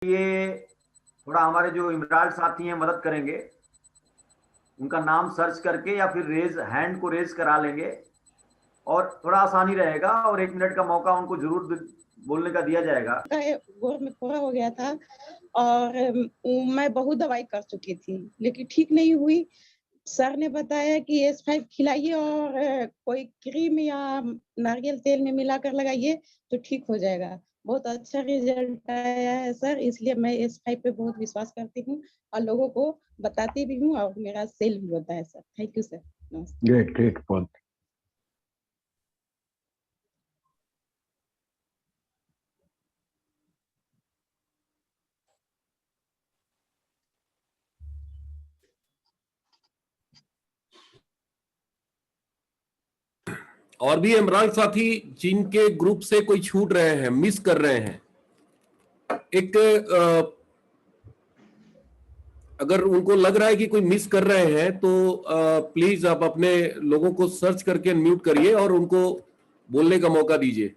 लिए थोड़ा हमारे जो इमरान साथी हैं मदद करेंगे, उनका नाम सर्च करके या फिर रेज हैंड को रेज करा लेंगे और थोड़ा आसानी रहेगा, और 1 मिनट का मौका उनको जरूर बोलने का दिया जाएगा। गोर में फोड़ा हो गया था और मैं बहुत दवाई कर चुकी थी लेकिन ठीक नहीं हुई। सर ने बताया कि S5 खिलाइए और कोई क्रीम या नारियल तेल में मिलाकर लगाइए तो ठीक हो जाएगा। बहुत अच्छा रिजल्ट आया है सर, इसलिए मैं S5 पे बहुत विश्वास करती हूँ और लोगों को बताती भी हूँ और मेरा सेल भी होता है sir. Thank you sir. Great great बहुत। और भी इमरान साथी जिनके ग्रुप से कोई छूट रहे हैं, मिस कर रहे हैं, एक अगर उनको लग रहा है कि कोई मिस कर रहे हैं तो प्लीज आप अपने लोगों को सर्च करके म्यूट करिए और उनको बोलने का मौका दीजिए।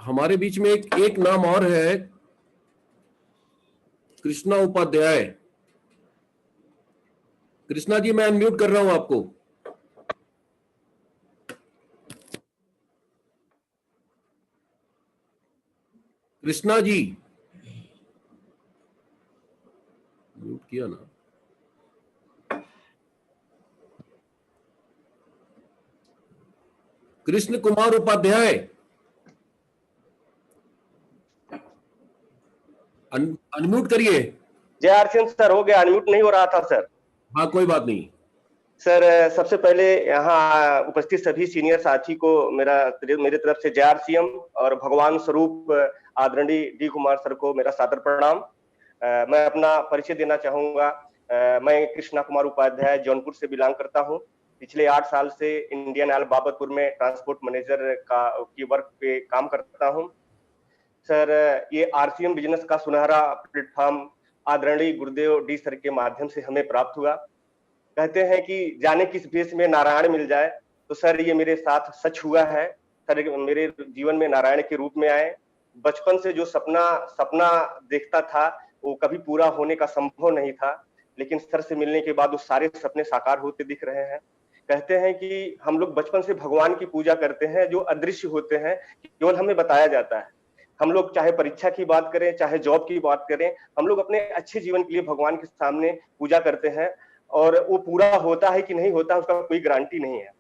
हमारे बीच में एक नाम और है, कृष्णा उपाध्याय। कृष्णा जी, मैं अनम्यूट कर रहा हूं आपको। कृष्णा जी, म्यूट किया ना। कृष्ण कुमार उपाध्याय, अनम्यूट करिए। जय आरसीएम सर, हो गया, अनम्यूट नहीं हो रहा था सर। हाँ, कोई बात नहीं सर। सबसे पहले यहाँ उपस्थित सभी सीनियर साथी को मेरे तरफ से जय आरसीएम और भगवान स्वरूप आदरणीय डी कुमार सर को मेरा सादर प्रणाम। मैं अपना परिचय देना चाहूंगा। मैं कृष्णा कुमार उपाध्याय जौनपुर से बिलोंग करता हूँ। पिछले 8 साल से इंडियन ऑयल बाबतपुर में ट्रांसपोर्ट मैनेजर की वर्क पे काम करता हूँ। सर, ये आरसीएम बिजनेस का सुनहरा प्लेटफॉर्म आदरणीय गुरुदेव डी सर के माध्यम से हमें प्राप्त हुआ। कहते हैं कि जाने किस भेष में नारायण मिल जाए, तो सर ये मेरे साथ सच हुआ है। सर मेरे जीवन में नारायण के रूप में आए। बचपन से जो सपना देखता था वो कभी पूरा होने का संभव नहीं था, लेकिन सर से मिलने के बाद वो सारे सपने साकार होते दिख रहे हैं। कहते हैं कि हम लोग बचपन से भगवान की पूजा करते हैं जो अदृश्य होते हैं, केवल हमें बताया जाता है। हम लोग चाहे परीक्षा की बात करें, चाहे जॉब की बात करें, हम लोग अपने अच्छे जीवन के लिए भगवान के सामने पूजा करते हैं और वो पूरा होता है कि नहीं होता उसका कोई गारंटी नहीं है।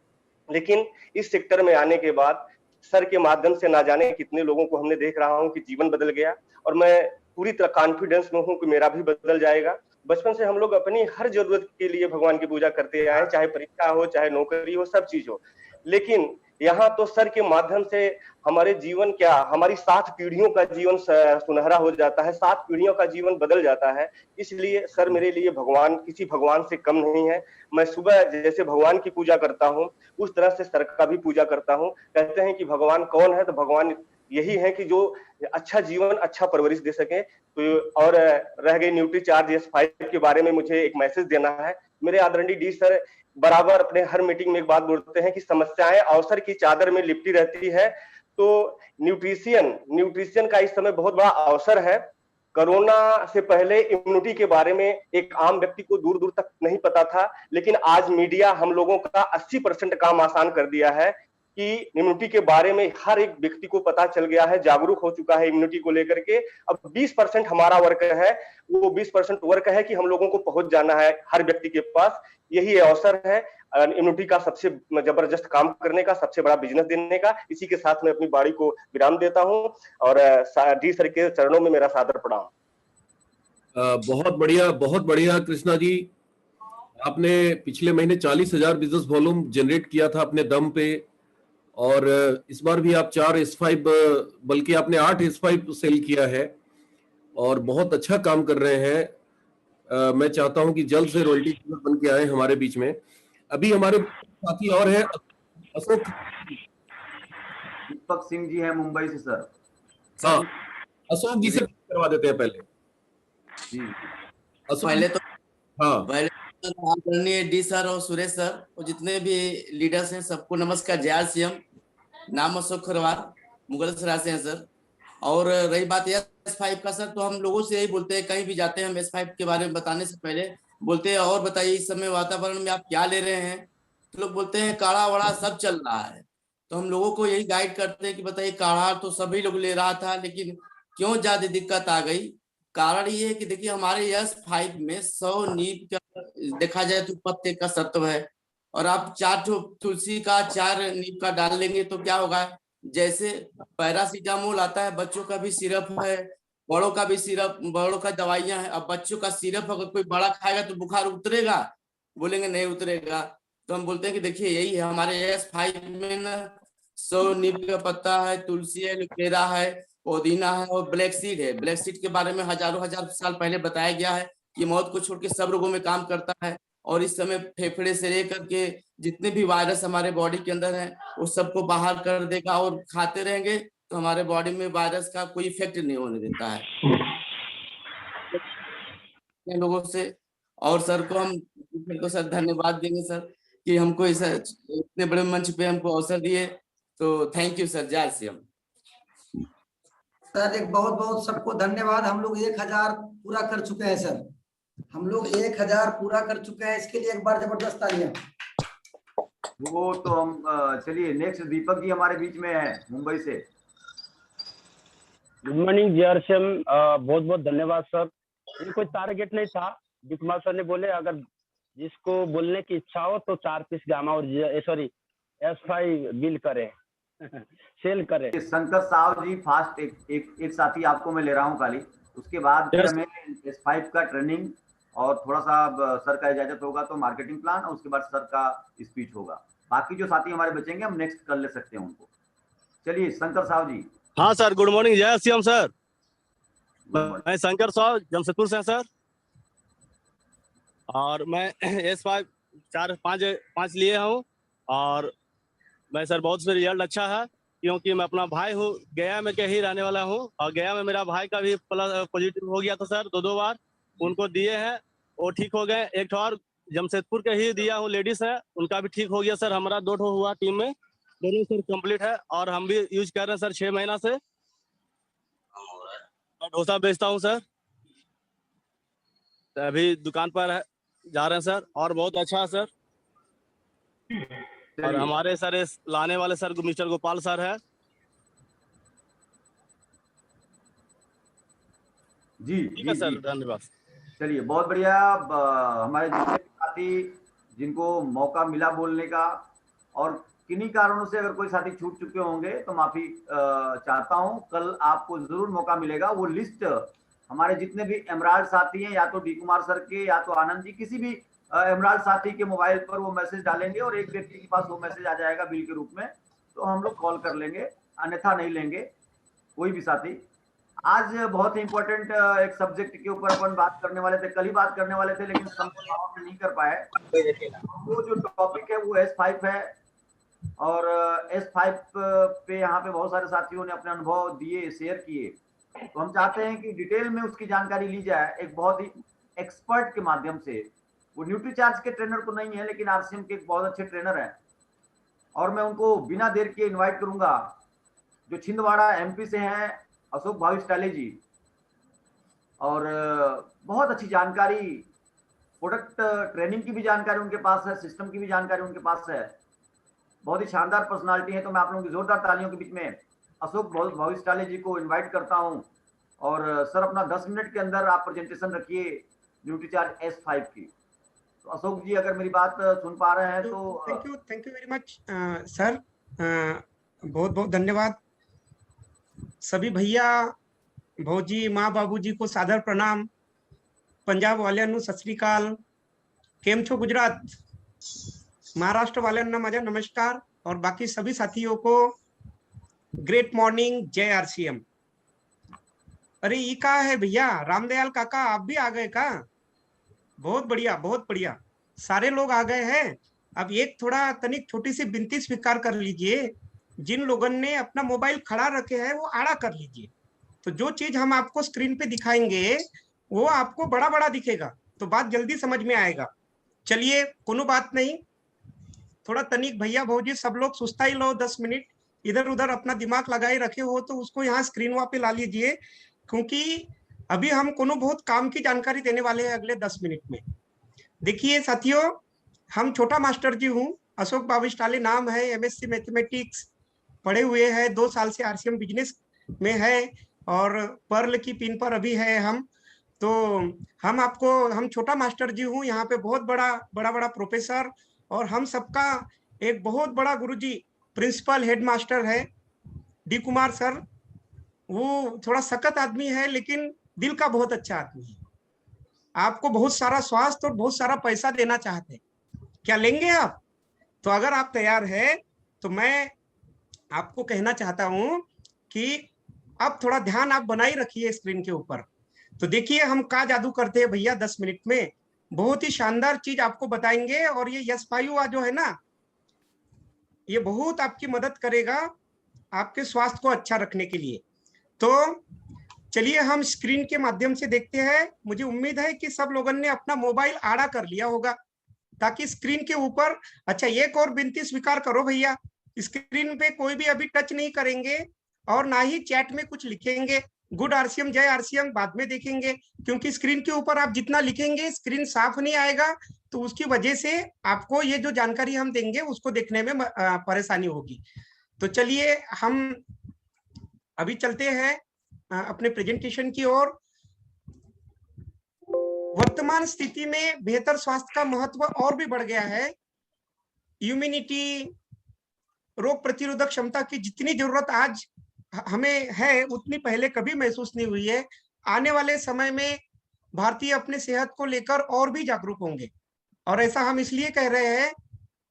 लेकिन इस सेक्टर में आने के बाद सर के माध्यम से ना जाने कितने लोगों को हमने देख रहा हूं कि जीवन बदल गया, और मैं पूरी तरह कॉन्फिडेंस में हूं कि मेरा भी बदल जाएगा। बचपन से हम लोग अपनी हर जरूरत के लिए भगवान की पूजा करते आए, चाहे परीक्षा हो, चाहे नौकरी हो, सब चीज हो। लेकिन यहाँ तो सर के माध्यम से हमारे जीवन क्या, हमारी 7 पीढ़ियों का जीवन सुनहरा हो जाता है, 7 पीढ़ियों का जीवन बदल जाता है। इसलिए सर मेरे लिए भगवान, किसी भगवान से कम नहीं है। मैं सुबह जैसे भगवान की पूजा करता हूँ उस तरह से सर का भी पूजा करता हूँ। कहते हैं कि भगवान कौन है, तो भगवान यही है कि जो अच्छा जीवन, अच्छा परवरिश दे सके। तो और रह गई न्यूट्रीचार्ज S5 के बारे में मुझे एक मैसेज देना है। मेरे आदरणीय डी सर बराबर अपने हर मीटिंग में एक बात बोलते हैं कि समस्याएं अवसर की चादर में लिपटी रहती है, तो न्यूट्रिशन का इस समय बहुत बड़ा अवसर है। कोरोना से पहले इम्यूनिटी के बारे में एक आम व्यक्ति को दूर दूर तक नहीं पता था, लेकिन आज मीडिया हम लोगों का 80% काम आसान कर दिया है कि इम्यूनिटी के बारे में हर एक व्यक्ति को पता चल गया है, जागरूक हो चुका है इम्यूनिटी को लेकर के। अब 20% हमारा वर्क है, वो 20% वर्क है कि हम लोगों को पहुंच जाना है हर व्यक्ति के पास। यही अवसर है इम्यूनिटी का सबसे जबरदस्त काम करने का, सबसे बड़ा बिजनेस देने का। इसी के साथ मैं अपनी बाड़ी को विराम देता हूं और डी सर के चरणों में मेरा सादर प्रणाम। बहुत बढ़िया कृष्णा जी, आपने पिछले महीने 40,000 बिजनेस वॉल्यूम जनरेट किया था अपने दम पे, और इस बार भी आप 4 S5 बल्कि आपने 8 S5 सेल किया है और बहुत अच्छा काम कर रहे हैं। मैं चाहता हूं कि जल्द से रॉयल्टी बन के आए हमारे बीच में। अभी हमारे साथी और हैं, अशोक दीपक सिंह जी हैं मुंबई से सर। हाँ, अशोक जी से करवा देते हैं पहले। जी पहले तो हाँ, पहले आदरणीय डी सर और सुरेश सर और जितने भी लीडर्स हैं सबको नमस्कार। जय सीएम। नाम अशोक खरवार, मुगल सराय से हैं सर। और रही बात S5 का सर, तो हम लोगों से यही बोलते हैं, कहीं भी जाते हैं हम S5 के बारे में बताने से पहले बोलते हैं और बताइए इस समय वातावरण में आप क्या ले रहे हैं। तो लोग बोलते हैं काढ़ा वड़ा सब चल रहा है, तो हम लोगों को यही गाइड करते हैं कि बताइए काढ़ा तो सभी लोग ले रहा था, लेकिन क्यों ज्यादा दिक्कत आ गई। कारण ये है कि देखिए हमारे S5 में 100 नीम का देखा जाए तो पत्ते का सत्व है, और आप 4 तुलसी का 4 नीम का डाल लेंगे तो क्या होगा, जैसे पैरासीटामोल आता है, बच्चों का भी सिरप है, बड़ों का भी सिरप, बड़ों का दवाइयां है। अब बच्चों का सिरप अगर कोई बड़ा खाएगा तो बुखार उतरेगा, बोलेंगे नहीं उतरेगा। तो हम बोलते हैं कि देखिए यही है हमारे S5 में ना, 100 नीम का पत्ता है, तुलसी है, एलोवेरा है, पुदीना है और ब्लैक सीड है। ब्लैक सीड के बारे में हजारों हजार साल पहले बताया गया है कि मौत को छोड़ के सब रोगों में काम करता है, और इस समय फेफड़े से लेकर के जितने भी वायरस हमारे बॉडी के अंदर है वो सबको बाहर कर देगा, और खाते रहेंगे तो हमारे बॉडी में वायरस का कोई इफेक्ट नहीं होने देता है लोगों से। और सर को हम सर धन्यवाद देंगे सर कि हमको इतने बड़े मंच पे हमको अवसर दिए, तो थैंक यू सर। जय श्री राम सर। एक बहुत बहुत सबको धन्यवाद। हम लोग 1000 पूरा कर चुके हैं सर, हम लोग 1000 पूरा कर चुके हैं, इसके लिए एक बार जबरदस्त तालियां। वो तो हम चलिए नेक्स्ट दीपक जी हमारे बीच में है मुंबई से। गुड मॉर्निंग जय सीएम, बहुत बहुत धन्यवाद सर। ये कोई टारगेट नहीं था, डी कुमार सर ने बोले अगर जिसको बोलने की इच्छा हो तो 4 पीस गामा और सॉरी S5 बिल करे सेल करे। शंकर साहब जी फास्ट एक साथी आपको मैं ले रहा हूँ खाली, उसके बाद फिर हमें S5 का ट्रेनिंग और थोड़ा सा सर का इजाजत होगा तो मार्केटिंग प्लान, और उसके बाद सर का स्पीच होगा। बाकी जो साथी हमारे बचेंगे हम नेक्स्ट कर ले सकते हैं उनको। चलिए शंकर साहब जी। हाँ सर, गुड मॉर्निंग जय सीएम सर। मैं शंकर साहब जमशेदपुर से सर, और मैं S5 4-5 लिए हूँ, और मैं सर बहुत से रिजल्ट अच्छा है, क्योंकि मैं अपना भाई हूँ, गया में के ही रहने वाला हूँ, और गया में मेरा भाई का भी पॉजिटिव हो गया था सर 2 बार, उनको दिए हैं वो ठीक हो गए। एक और जमशेदपुर के ही दिया हूँ, लेडीज है, उनका भी ठीक हो गया सर। हमारा 2 हुआ टीम में, दोनों सर कंप्लीट है, और हम भी यूज कर रहे हैं सर 6 महीना से। डोसा बेचता हूँ सर, अभी दुकान पर जा रहे हैं सर, और बहुत अच्छा है सर। और हमारे सर लाने वाले सर मिस्टर गोपाल सर है जी। ठीक है सर, धन्यवाद। चलिए बहुत बढ़िया। हमारे जितने साथी जिनको मौका मिला बोलने का, और किन्हीं कारणों से अगर कोई साथी छूट चुके होंगे तो माफी चाहता हूं। कल आपको जरूर मौका मिलेगा। वो लिस्ट हमारे जितने भी एमराल्ड साथी हैं, या तो डी कुमार सर के या तो आनंद जी, किसी भी एमराल्ड साथी के मोबाइल पर वो मैसेज डालेंगे और एक व्यक्ति के पास वो मैसेज आ जाएगा बिल के रूप में, तो हम लोग कॉल कर लेंगे, अन्यथा नहीं लेंगे कोई भी साथी। आज बहुत ही इंपॉर्टेंट एक सब्जेक्ट के ऊपर अपन बात करने वाले थे, कल ही बात करने वाले थे, लेकिन समय नहीं कर पाए। वो जो टॉपिक है वो S5 है, और S5 पे यहाँ पे बहुत सारे साथियों ने अपने अनुभव दिए, शेयर किए, तो हम चाहते हैं कि डिटेल में उसकी जानकारी ली जाए एक बहुत ही एक्सपर्ट के माध्यम से। वो न्यूट्रीचार्ज के ट्रेनर तो नहीं है, लेकिन RCM के एक बहुत अच्छे ट्रेनर हैं, और मैं उनको बिना देर किए इन्वाइट करूंगा, जो छिंदवाड़ा MP से हैं, अशोक भाविस्टाले जी। और बहुत अच्छी जानकारी, प्रोडक्ट ट्रेनिंग की भी जानकारी उनके पास है, सिस्टम की भी जानकारी उनके पास है। बहुत ही शानदार पर्सनालिटी है। तो मैं आप लोगों की जोरदार तालियों के बीच में अशोक भाविस्टाले जी को इनवाइट करता हूं। और सर अपना 10 मिनट के अंदर आप प्रेजेंटेशन रखिए न्यूट्रीचार्ज S5 की। तो अशोक जी अगर मेरी बात सुन पा रहे हैं तो thank you very much sir. बहुत बहुत धन्यवाद। सभी भैया भौजी माँ बाबूजी को सादर प्रणाम। पंजाब वाले सत श्री अकाल, केम छो गुजरात, महाराष्ट्र वाले मजा नमस्कार, और बाकी सभी साथियों को ग्रेट मॉर्निंग, जय RCM। अरे ये क्या है भैया, रामदयाल काका आप भी आ गए का? बहुत बढ़िया बहुत बढ़िया, सारे लोग आ गए हैं। अब एक थोड़ा तनिक छोटी सी विनती स्वीकार कर लीजिए, जिन लोगों ने अपना मोबाइल खड़ा रखे हैं वो आड़ा कर लीजिए। तो जो चीज हम आपको स्क्रीन पे दिखाएंगे वो आपको बड़ा बड़ा दिखेगा, तो बात जल्दी समझ में आएगा। चलिए कोनो बात नहीं, थोड़ा तनिक भैया भौजी सब लोग सुस्ता ही लो, 10 मिनट इधर उधर अपना दिमाग लगाए रखे हो तो उसको यहाँ स्क्रीन पे ला लीजिए, क्योंकि अभी हम कोनो बहुत काम की जानकारी देने वाले हैं अगले 10 मिनट में। देखिए साथियों, हम छोटा मास्टर जी हूँ, अशोक बाविस्टाले नाम है, MSc मैथमेटिक्स पढ़े हुए हैं, 2 साल से RCM बिजनेस में है और पर्ल की पिन पर अभी है हम। तो हम छोटा मास्टर जी हूँ, यहाँ पे बहुत बड़ा प्रोफेसर और हम सबका एक बहुत बड़ा गुरुजी प्रिंसिपल हेडमास्टर है डी कुमार सर। वो थोड़ा सख्त आदमी है लेकिन दिल का बहुत अच्छा आदमी है। आपको बहुत सारा स्वास्थ्य और बहुत सारा पैसा देना चाहते हैं, क्या लेंगे आप? तो अगर आप तैयार है तो मैं आपको कहना चाहता हूं कि अब थोड़ा ध्यान आप बनाए रखिए स्क्रीन के ऊपर। तो देखिए हम क्या जादू करते हैं भैया, 10 मिनट में बहुत ही शानदार चीज आपको बताएंगे और ये यस फाइव जो है ना, ये बहुत आपकी मदद करेगा आपके स्वास्थ्य को अच्छा रखने के लिए। तो चलिए हम स्क्रीन के माध्यम से देखते हैं। मुझे उम्मीद है कि सब लोगों ने अपना मोबाइल आड़ा कर लिया होगा ताकि स्क्रीन के ऊपर, अच्छा एक और विनती स्वीकार करो भैया, स्क्रीन पे कोई भी अभी टच नहीं करेंगे और ना ही चैट में कुछ लिखेंगे। गुड RCM, जय RCM बाद में देखेंगे, क्योंकि स्क्रीन के ऊपर आप जितना लिखेंगे स्क्रीन साफ नहीं आएगा, तो उसकी वजह से आपको ये जो जानकारी हम देंगे उसको देखने में परेशानी होगी। तो चलिए हम अभी चलते हैं अपने प्रेजेंटेशन की ओर। वर्तमान स्थिति में बेहतर स्वास्थ्य का महत्व और भी बढ़ गया है। इम्यूनिटी, रोग प्रतिरोधक क्षमता की जितनी जरूरत आज हमें है उतनी पहले कभी महसूस नहीं हुई है। आने वाले समय में भारतीय अपने सेहत को लेकर और भी जागरूक होंगे, और ऐसा हम इसलिए कह रहे हैं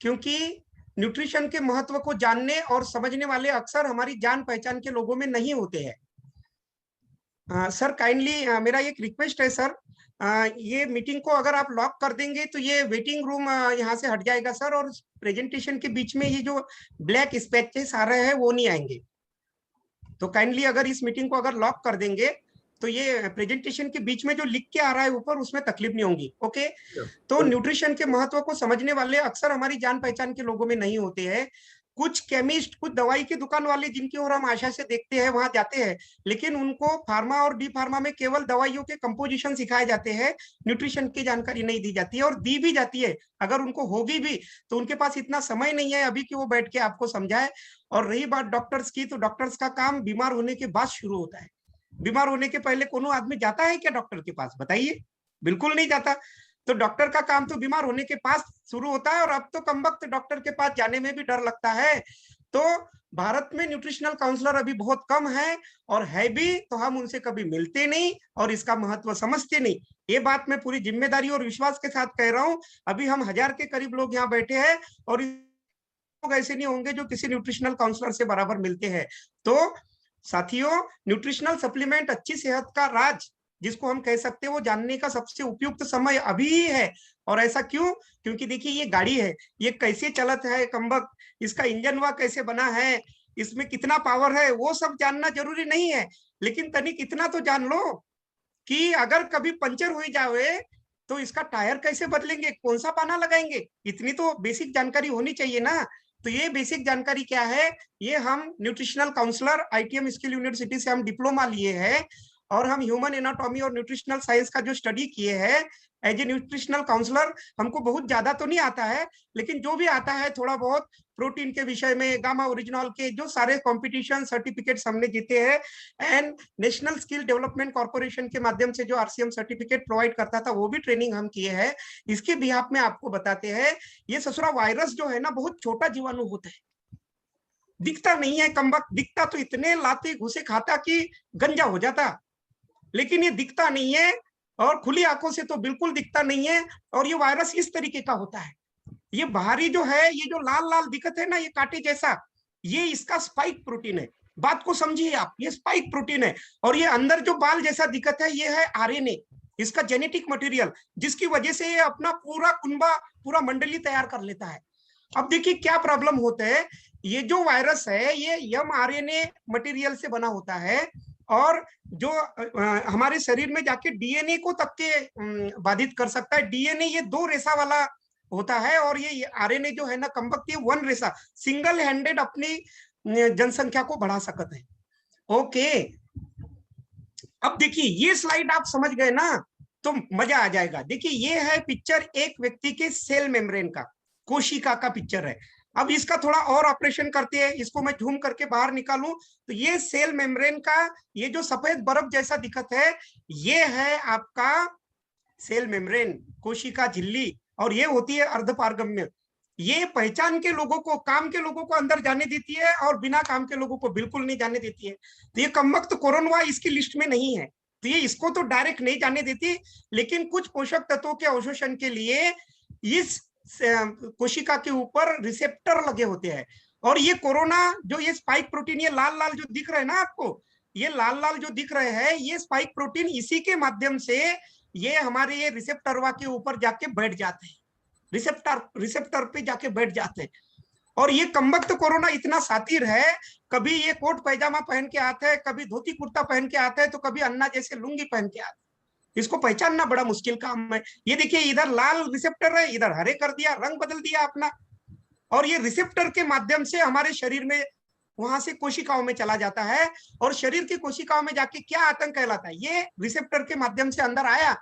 क्योंकि न्यूट्रिशन के महत्व को जानने और समझने वाले अक्सर हमारी जान पहचान के लोगों में नहीं होते हैं। सर काइंडली मेरा एक रिक्वेस्ट है सर, ये मीटिंग को अगर आप लॉक कर देंगे तो ये वेटिंग रूम यहाँ से हट जाएगा सर, और प्रेजेंटेशन के बीच में ये जो ब्लैक स्पैचेस आ रहे हैं वो नहीं आएंगे। तो काइंडली अगर इस मीटिंग को अगर लॉक कर देंगे तो ये प्रेजेंटेशन के बीच में जो लिख के आ रहा है ऊपर उसमें तकलीफ नहीं होगी। ओके, तो न्यूट्रिशन के महत्व को समझने वाले अक्सर हमारी जान पहचान के लोगों में नहीं होते हैं। कुछ केमिस्ट, कुछ दवाई की दुकान वाले जिनकी ओर हम आशा से देखते हैं वहां जाते हैं, लेकिन उनको फार्मा और डी फार्मा में केवल दवाइयों के कंपोजिशन सिखाए जाते हैं, न्यूट्रिशन की जानकारी नहीं दी जाती है, और दी भी जाती है अगर उनको होगी भी तो उनके पास इतना समय नहीं है अभी कि वो बैठ के आपको समझाए। और रही बात डॉक्टर्स की, तो डॉक्टर्स का काम बीमार होने के बाद शुरू होता है। बीमार होने के पहले कोनो आदमी जाता है क्या डॉक्टर के पास? बताइए, बिल्कुल नहीं जाता। तो डॉक्टर का काम तो बीमार होने के पास शुरू होता है, और अब तो कमबख्त डॉक्टर के पास जाने में भी डर लगता है। तो भारत में न्यूट्रिशनल काउंसलर अभी बहुत कम है, और है भी तो हम उनसे कभी मिलते नहीं और इसका महत्व समझते नहीं। ये बात मैं पूरी जिम्मेदारी और विश्वास के साथ कह रहा हूं। अभी हम 1000 के करीब लोग यहाँ बैठे हैं और लोग ऐसे नहीं होंगे जो किसी न्यूट्रिशनल काउंसलर से बराबर मिलते हैं। तो साथियों, न्यूट्रिशनल सप्लीमेंट अच्छी सेहत का राज जिसको हम कह सकते हैं, वो जानने का सबसे उपयुक्त समय अभी ही है। और ऐसा क्यों? क्योंकि देखिए ये गाड़ी है, ये कैसे चलत है कमबख्त, इसका इंजन वा कैसे बना है, इसमें कितना पावर है, वो सब जानना जरूरी नहीं है। लेकिन तनिक इतना तो जान लो कि अगर कभी पंचर हो जाए तो इसका टायर कैसे बदलेंगे, कौन सा पाना लगाएंगे, इतनी तो बेसिक जानकारी होनी चाहिए ना। तो ये बेसिक जानकारी क्या है, ये हम nutritional counsellor ITM skill university से हम डिप्लोमा लिए हैं, और हम ह्यूमन एनाटॉमी और न्यूट्रिशनल साइंस का जो स्टडी किए हैं एज ए न्यूट्रिशनल काउंसलर। हमको बहुत ज्यादा तो नहीं आता है, लेकिन जो भी आता है थोड़ा बहुत प्रोटीन के विषय में, गामा ओरिजिनल के जो सारे कॉम्पिटिशन सर्टिफिकेट्स हमने जीते हैं, and national skill development corporation के माध्यम से जो RCM सर्टिफिकेट प्रोवाइड करता था वो भी ट्रेनिंग हम किए हैं। इसके बिहाफ में आपको बताते हैं, ये ससुरा वायरस जो है ना बहुत छोटा जीवाणु होता है, दिखता नहीं है कमबख्त, दिखता तो इतने लाते घुसे खाता कि गंजा हो जाता, लेकिन ये दिखता नहीं है, और खुली आंखों से तो बिल्कुल दिखता नहीं है। और ये वायरस इस तरीके का होता है, ये बाहरी जो है, ये जो लाल लाल दिखत है ना, ये कांटे जैसा, ये इसका स्पाइक प्रोटीन है। बात को समझिए आप, ये स्पाइक प्रोटीन है, और ये अंदर जो बाल जैसा दिखत है ये है RNA, इसका जेनेटिक मटेरियल, जिसकी वजह से ये अपना पूरा कुनबा, पूरा मंडली तैयार कर लेता है। अब देखिए क्या प्रॉब्लम होता है, ये जो वायरस है ये mRNA मटेरियल से बना होता है, और जो हमारे शरीर में जाके DNA को तक के बाधित कर सकता है। DNA ये 2 रेशा वाला होता है। और ये आरएनए जो है ना कमबख्त, ये वन रेसा सिंगल हैंडेड अपनी जनसंख्या को बढ़ा सकते हैं। ओके, अब देखिए ये स्लाइड आप समझ गए ना तो मजा आ जाएगा। देखिए ये है पिक्चर एक व्यक्ति के सेल मेम्ब्रेन का, कोशिका का पिक्चर है। अब इसका थोड़ा और ऑपरेशन करते हैं, इसको मैं झूम करके बाहर निकालूं तो ये सेल मेम्ब्रेन का ये जो सफेद बर्फ जैसा दिखत है, ये है आपका सेल मेम्ब्रेन, कोशिका झिल्ली, और ये होती है अर्धपारगम्य। ये पहचान के लोगों को, काम के लोगों को अंदर जाने देती है और बिना काम के लोगों को बिल्कुल नहीं जाने देती है। तो ये कमबख्त कोरोना इसकी लिस्ट में नहीं है, तो ये इसको तो डायरेक्ट नहीं जाने देती, लेकिन कुछ पोषक तत्वों के अवशोषण के लिए इस कोशिका के ऊपर रिसेप्टर लगे होते हैं। और ये कोरोना जो ये स्पाइक प्रोटीन, ये लाल लाल जो दिख रहे हैं ना आपको, ये लाल लाल जो दिख रहे हैं, ये स्पाइक प्रोटीन इसी के माध्यम से ये हमारे ये रिसेप्टरवा के ऊपर जाके बैठ जाते हैं, रिसेप्टर पे जाके बैठ जाते हैं। और ये कमबख्त कोरोना इतना सातिर है, कभी ये कोट पैजामा पहन के आता है, कभी धोती कुर्ता पहन के आता है, तो कभी अन्ना जैसे लुंगी पहन के आता है। इसको पहचानना बड़ा मुश्किल काम है। ये देखिए इधर लाल रिसेप्टर है, इधर हरे कर दिया, रंग बदल दिया अपना, और ये रिसेप्टर के माध्यम से हमारे शरीर में वहां से कोशिकाओं में चला जाता है, और शरीर की कोशिकाओं में जाके क्या आतंक कहलाता है, ये रिसेप्टर के माध्यम से अंदर आया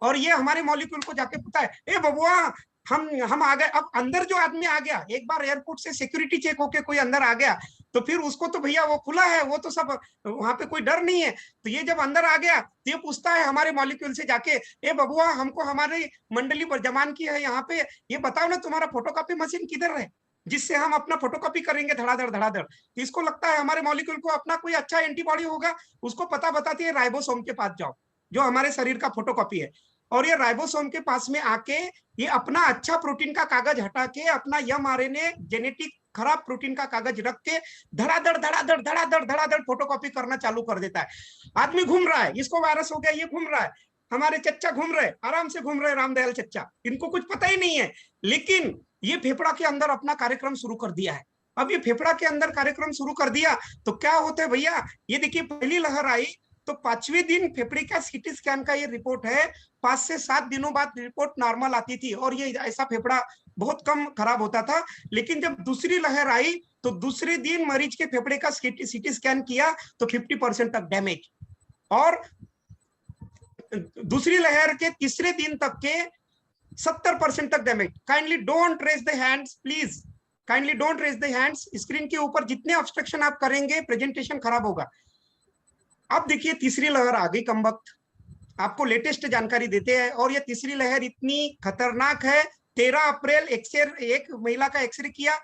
और ये हमारे मॉलिक्यूल को जाके पता है, ए बबुआ हम आ गए। अब अंदर जो आदमी आ गया, एक बार एयरपोर्ट से सिक्योरिटी चेक होके कोई अंदर आ गया तो फिर उसको तो भैया वो खुला है, वो तो सब वहां पे कोई डर नहीं है। तो ये जब अंदर आ गया तो ये पूछता है हमारे मॉलिक्यूल से जाके, ए बबुआ हमको हमारी मंडली पर जमान की है यहाँ पे, ये बताओ ना तुम्हारा फोटोकॉपी मशीन किधर है जिससे हम अपना फोटोकॉपी करेंगे धड़ाधड़ धड़ाधड़। तो इसको लगता है हमारे मॉलिक्यूल को अपना कोई अच्छा एंटीबॉडी होगा, उसको पता बताती है राइबोसोम के पास जाओ जो हमारे शरीर का फोटोकॉपी है, और ये राइबोसोम के पास में आके ये अपना अच्छा प्रोटीन का कागज हटा के अपना mRNA जेनेटिक खराब प्रोटीन का कागज रख के धड़ाधड़ धड़ाधड़ धड़ाधड़ धड़ाधड़ फोटोकॉपी करना चालू कर देता है। आदमी घूम रहा है, इसको वायरस हो गया, ये घूम रहा है, हमारे चच्चा घूम रहे, आराम से घूम रहे, रामदयाल चच्चा, इनको कुछ पता ही नहीं है, लेकिन ये फेफड़ा के अंदर अपना कार्यक्रम शुरू कर दिया है। अब ये फेफड़ा के अंदर कार्यक्रम शुरू कर दिया तो क्या होता है भैया, ये देखिए पहली लहर आई तो 5वें दिन फेफड़े का सीटी स्कैन का ये रिपोर्ट है, 5 से 7 दिनों बाद रिपोर्ट नॉर्मल आती थी और ये ऐसा फेफड़ा बहुत कम खराब होता था। लेकिन जब दूसरी लहर आई तो दूसरे दिन मरीज के फेफड़े का सीटी स्कैन किया तो 50% तक डैमेज, और दूसरी लहर के तीसरे दिन तक के 70% तक damage. Kindly don't raise the hands please, kindly don't raise the hands. Screen के ऊपर जितने ऑब्स्ट्रक्शन आप करेंगे प्रेजेंटेशन खराब होगा। अब देखिए तीसरी लहर आ गई कमबख्त, आपको लेटेस्ट जानकारी देते हैं, और ये तीसरी लहर इतनी खतरनाक है। 13 अप्रैल एक महिला का एक्सरे किया,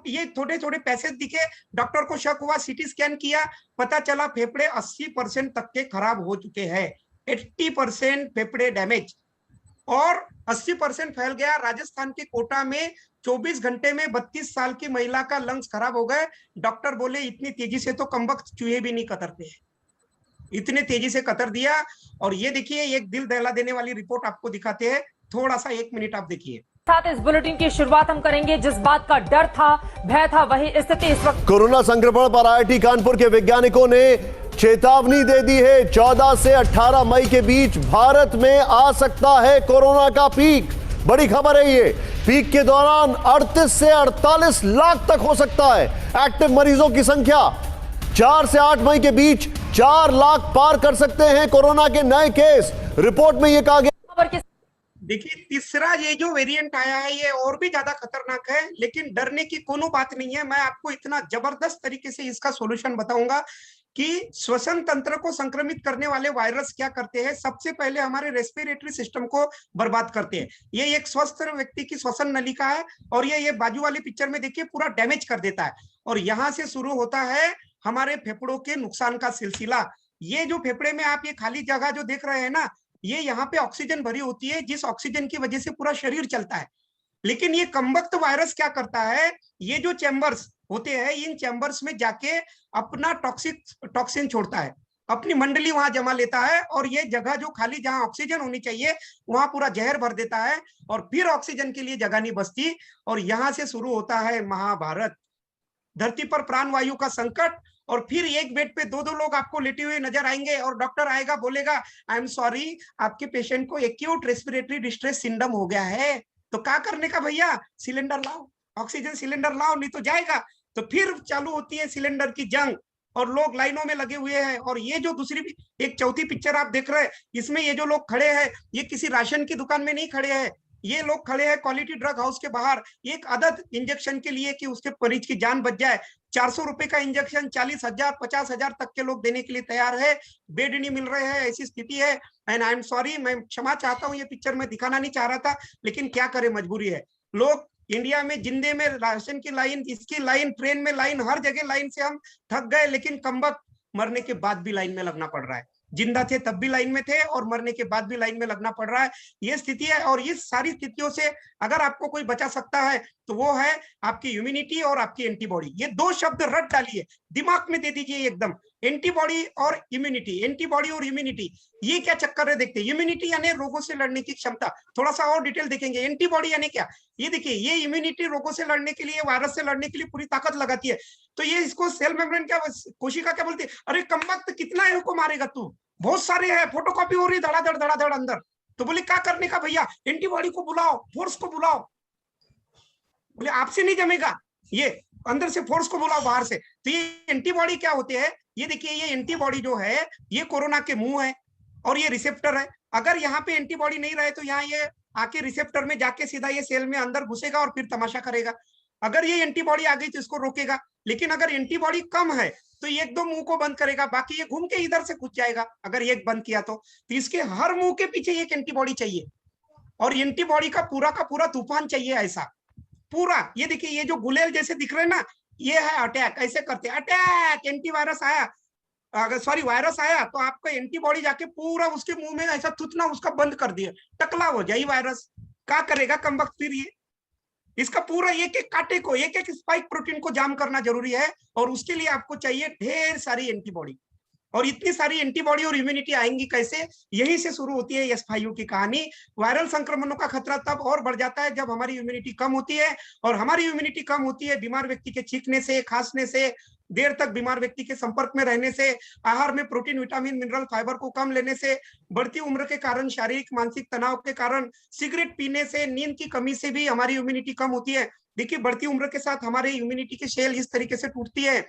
ये थोड़े थोड़े पैसेज दिखे, डॉक्टर को शक हुआ, सीटी स्कैन किया, पता चला फेफड़े 80% तक के खराब हो चुके हैं, 80% फेफड़े डैमेज, और 80% फैल गया। राजस्थान के कोटा में 24 घंटे में 32 साल की महिला का लंग्स खराब हो गए। डॉक्टर बोले इतनी तेजी से तो कमबख्त चूहे भी नहीं कतरते हैं, इतने तेजी से कतर दिया। और ये देखिए एक दिल दहला देने वाली रिपोर्ट आपको दिखाते हैं, थोड़ा सा 1 मिनट आप देखिए। साथ इस बुलेटिन की शुरुआत हम करेंगे जिस बात का डर था, भय था, वही स्थिति इस वक्त। कोरोना संक्रमण पर IIT कानपुर के वैज्ञानिकों ने चेतावनी दे दी है। 14 से 18 मई के बीच भारत में आ सकता है कोरोना का पीक। बड़ी खबर है ये, पीक के दौरान 38 से 48 लाख तक हो सकता है। एक्टिव मरीजों की संख्या 4 से 8 मई के बीच 4 लाख पार कर सकते हैं कोरोना के नए केस। रिपोर्ट में यह कहा गया। देखिए तीसरा ये जो वेरिएंट आया है ये और भी ज्यादा खतरनाक है, लेकिन डरने की कोनो बात नहीं है। मैं आपको इतना जबरदस्त तरीके से इसका सॉल्यूशन बताऊंगा कि श्वसन तंत्र को संक्रमित करने वाले वायरस क्या करते हैं। सबसे पहले हमारे रेस्पिरेटरी सिस्टम को बर्बाद करते हैं। ये एक स्वस्थ व्यक्ति की श्वसन नलिका है और ये बाजू वाली पिक्चर में देखिए पूरा डैमेज कर देता है, और यहां से शुरू होता है हमारे फेफड़ों के नुकसान का सिलसिला। ये जो फेफड़े में आप ये खाली जगह जो देख रहे हैं ना, ये यहाँ पे ऑक्सीजन भरी होती है, जिस ऑक्सीजन की वजह से पूरा शरीर चलता है। लेकिन ये कमबख्त वायरस क्या करता है, ये जो चैम्बर्स होते हैं, इन चैम्बर्स में जाके अपना टॉक्सिन छोड़ता है, अपनी मंडली वहां जमा लेता है, और ये जगह जो खाली जहां ऑक्सीजन होनी चाहिए वहां पूरा जहर भर देता है, और फिर ऑक्सीजन के लिए जगह नहीं बचती, और यहां से शुरू होता है महाभारत। धरती पर प्राण वायु का संकट, और फिर एक बेड पे 2-2 लोग आपको लेटे हुए नजर आएंगे, और डॉक्टर आएगा बोलेगा आई एम सॉरी आपके पेशेंट को एक्यूट रेस्पिरेटरी डिस्ट्रेस सिंड्रोम हो गया है, तो क्या करने का भैया, सिलेंडर लाओ, ऑक्सीजन सिलेंडर लाओ, नहीं तो जाएगा। तो फिर चालू होती है सिलेंडर की जंग और लोग लाइनों में लगे हुए हैं। और ये जो दूसरी एक चौथी पिक्चर आप देख रहे हैं, इसमें ये जो लोग खड़े हैं ये किसी राशन की दुकान में नहीं खड़े हैं, ये लोग खड़े हैं क्वालिटी ड्रग हाउस के बाहर एक अदद इंजेक्शन के लिए कि उसके मरीज की जान बच जाए। 400 रुपए का इंजेक्शन 40,000 50,000 तक के लोग देने के लिए तैयार है, बेड नहीं मिल रहे हैं, ऐसी स्थिति है। एंड आई एम सॉरी, मैं क्षमा चाहता हूँ, ये पिक्चर मैं दिखाना नहीं चाह रहा था, लेकिन क्या करे, मजबूरी है। लोग इंडिया में जिंदे में राशन की लाइन, इसकी लाइन, ट्रेन में लाइन, हर जगह लाइन से हम थक गए, लेकिन कमबख्त मरने के बाद भी लाइन में लगना पड़ रहा है। जिंदा थे तब भी लाइन में थे और मरने के बाद भी लाइन में लगना पड़ रहा है, ये स्थिति है। और इस सारी स्थितियों से अगर आपको कोई बचा सकता है तो वो है आपकी इम्यूनिटी और आपकी एंटीबॉडी। ये दो शब्द रट डालिए, दिमाग में दे दीजिए एकदम, एंटीबॉडी और इम्यूनिटी, एंटीबॉडी और इम्यूनिटी, ये क्या चक्कर है देखते हैं। इम्यूनिटी यानी रोगों से लड़ने की क्षमता, थोड़ा सा और डिटेल देखेंगे। एंटीबॉडी यानी क्या, ये देखिए, ये इम्यूनिटी रोगों से लड़ने के लिए, वायरस से लड़ने के लिए पूरी ताकत लगाती है। तो ये इसको सेल मेम्ब्रेन क्या, कोशिका क्या बोलती है, अरे कमबख्त कितना है को मारेगा तू, बहुत सारे हैं, फोटोकॉपी हो रही धड़ाधड़ अंदर। तो बोले क्या करने का भैया, एंटीबॉडी को बुलाओ, फोर्स को बुलाओ। बोले आपसे नहीं जमेगा, ये अंदर से फोर्स को बुलाओ बाहर से। तो ये एंटीबॉडी क्या होते हैं, ये देखिए, ये एंटीबॉडी जो है ये कोरोना के मुंह है और ये रिसेप्टर है। अगर यहाँ पे एंटीबॉडी नहीं रहे तो यहाँ ये आके रिसेप्टर में जाके सीधा ये सेल में अंदर घुसेगा और फिर तमाशा करेगा। अगर ये एंटीबॉडी आ गई तो इसको रोकेगा, लेकिन अगर एंटीबॉडी कम है तो ये एक दो मुंह को बंद करेगा, बाकी ये घूम के इधर से घुस जाएगा। अगर ये बंद किया तो इसके हर मुंह के पीछे एक एंटीबॉडी चाहिए और एंटीबॉडी का पूरा तूफान चाहिए ऐसा पूरा। ये देखिए, ये जो गुलेल जैसे दिख रहे हैं ना, ये है अटैक, ऐसे करते हैं अटैक। एंटीवायरस आया, अगर सॉरी वायरस आया तो आपका एंटीबॉडी जाके पूरा उसके मुंह में ऐसा थूथना उसका बंद कर दिया, टकला हो जाए वायरस। क्या करेगा कमबख्त फिर ये, इसका पूरा एक एक कांटे को, एक एक स्पाइक प्रोटीन को जाम करना जरूरी है और उसके लिए आपको चाहिए ढेर सारी एंटीबॉडी। और इतनी सारी एंटीबॉडी और इम्यूनिटी आएंगी कैसे, यहीं से शुरू होती है S5U की कहानी। वायरल संक्रमणों का खतरा तब और बढ़ जाता है जब हमारी इम्यूनिटी कम होती है, और हमारी इम्यूनिटी कम होती है बीमार व्यक्ति के छींकने से, खांसने से, देर तक बीमार व्यक्ति के संपर्क में रहने से, आहार में प्रोटीन, विटामिन, मिनरल, फाइबर को कम लेने से, बढ़ती उम्र के कारण, शारीरिक मानसिक तनाव के कारण, सिगरेट पीने से, नींद की कमी से भी हमारी इम्यूनिटी कम होती है। देखिए, बढ़ती उम्र के साथ हमारे इम्यूनिटी की सेल इस तरीके से टूटती है।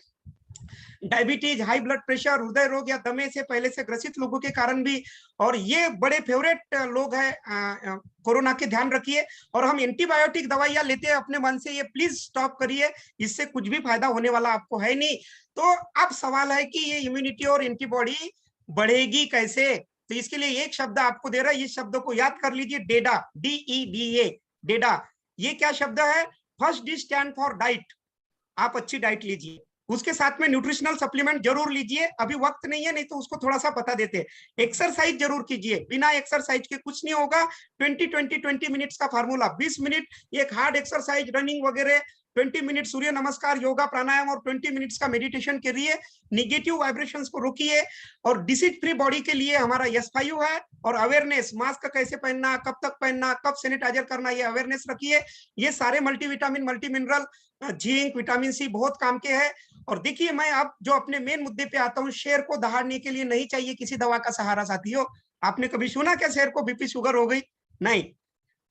डायबिटीज, हाई ब्लड प्रेशर, हृदय रोग या दमे से पहले से ग्रसित लोगों के कारण भी, और ये बड़े फेवरेट लोग हैं कोरोना के, ध्यान रखिए। और हम एंटीबायोटिक दवाइयां लेते हैं अपने मन से, ये प्लीज स्टॉप करिए, इससे कुछ भी फायदा होने वाला आपको है नहीं। तो अब सवाल है कि ये इम्यूनिटी और एंटीबॉडी बढ़ेगी कैसे। तो इसके लिए एक शब्द आपको दे रहा है, इस शब्द को याद कर लीजिए, डेडा, DEDA, डेडा। ये क्या शब्द है, first D stand for diet. आप अच्छी डाइट लीजिए, उसके साथ में न्यूट्रिशनल सप्लीमेंट जरूर लीजिए। अभी वक्त नहीं है, नहीं तो उसको थोड़ा सा बता देते। एक्सरसाइज जरूर कीजिए, बिना एक्सरसाइज के कुछ नहीं होगा। 20 मिनट्स का फार्मूला, 20 मिनट एक हार्ड एक्सरसाइज, रनिंग वगैरह, 20 मिनट सूर्य नमस्कार, योगा, प्राणायाम और 20 मिनट्स का मेडिटेशन करिए। निगेटिव वाइब्रेशंस को रोकिए। और डिसीज फ्री बॉडी के लिए हमारा S5U है। और अवेयरनेस, मास्क कैसे पहनना, कब तक पहनना, कब सैनिटाइजर करना, ये अवेयरनेस रखिए। ये सारे multivitamin, multi mineral, zinc, vitamin C बहुत काम के हैं। और देखिए, मैं अब जो अपने मेन मुद्दे पे आता हूँ, शेर को दहाड़ने के लिए नहीं चाहिए किसी दवा का सहारा साथियों। आपने कभी सुना क्या शेर को बीपी शुगर हो गई? नहीं।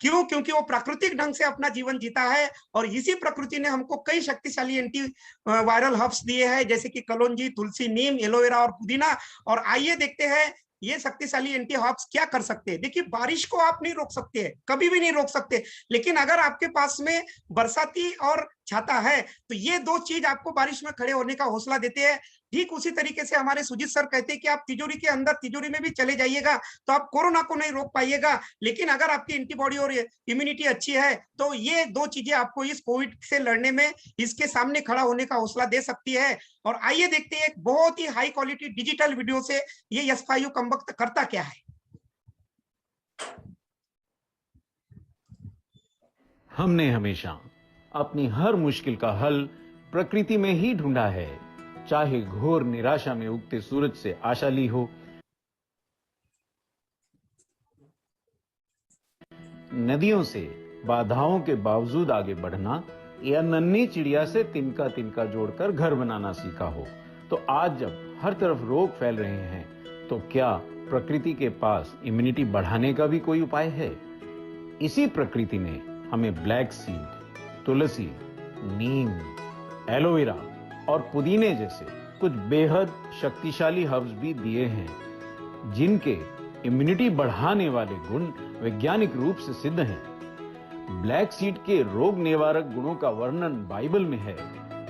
क्यों? क्योंकि वो प्राकृतिक ढंग से अपना जीवन जीता है और इसी प्रकृति ने हमको कई शक्तिशाली एंटी वायरल हर्ब्स दिए हैं, जैसे कि कलौंजी, तुलसी, नीम, एलोवेरा और पुदीना। और आइए देखते हैं ये शक्तिशाली एंटी हर्ब्स क्या कर सकते हैं। देखिए, बारिश को आप नहीं रोक सकते, कभी भी नहीं रोक सकते, लेकिन अगर आपके पास में बरसाती और छाता है तो ये दो चीज आपको बारिश में खड़े होने का हौसला देते हैं। ठीक उसी तरीके से हमारे सुजीत सर कहते हैं कि आप तिजोरी के अंदर, तिजोरी में भी चले जाइएगा तो आप कोरोना को नहीं रोक पाइएगा, लेकिन अगर आपकी एंटीबॉडी और इम्यूनिटी अच्छी है तो ये दो चीजें आपको इस कोविड से लड़ने में, इसके सामने खड़ा होने का हौसला दे सकती है। और आइए देखते हैं एक बहुत ही हाई क्वालिटी डिजिटल वीडियो से ये S5U कमबख्त करता क्या है। हमने हमेशा अपनी हर मुश्किल का हल प्रकृति में ही ढूंढा है, चाहे घोर निराशा में उगते सूरज से आशा ली हो, नदियों से बाधाओं के बावजूद आगे बढ़ना, या नन्ही चिड़िया से तिनका तिनका जोड़कर घर बनाना सीखा हो। तो आज जब हर तरफ रोग फैल रहे हैं तो क्या प्रकृति के पास इम्यूनिटी बढ़ाने का भी कोई उपाय है? इसी प्रकृति ने हमें ब्लैक सीड, तुलसी, नीम, एलोवेरा और पुदीने जैसे कुछ बेहद शक्तिशाली हर्ब्स भी दिए हैं, जिनके इम्यूनिटी बढ़ाने वाले गुण वैज्ञानिक रूप से सिद्ध हैं। ब्लैक सीड के रोग निवारक गुणों का वर्णन बाइबल में है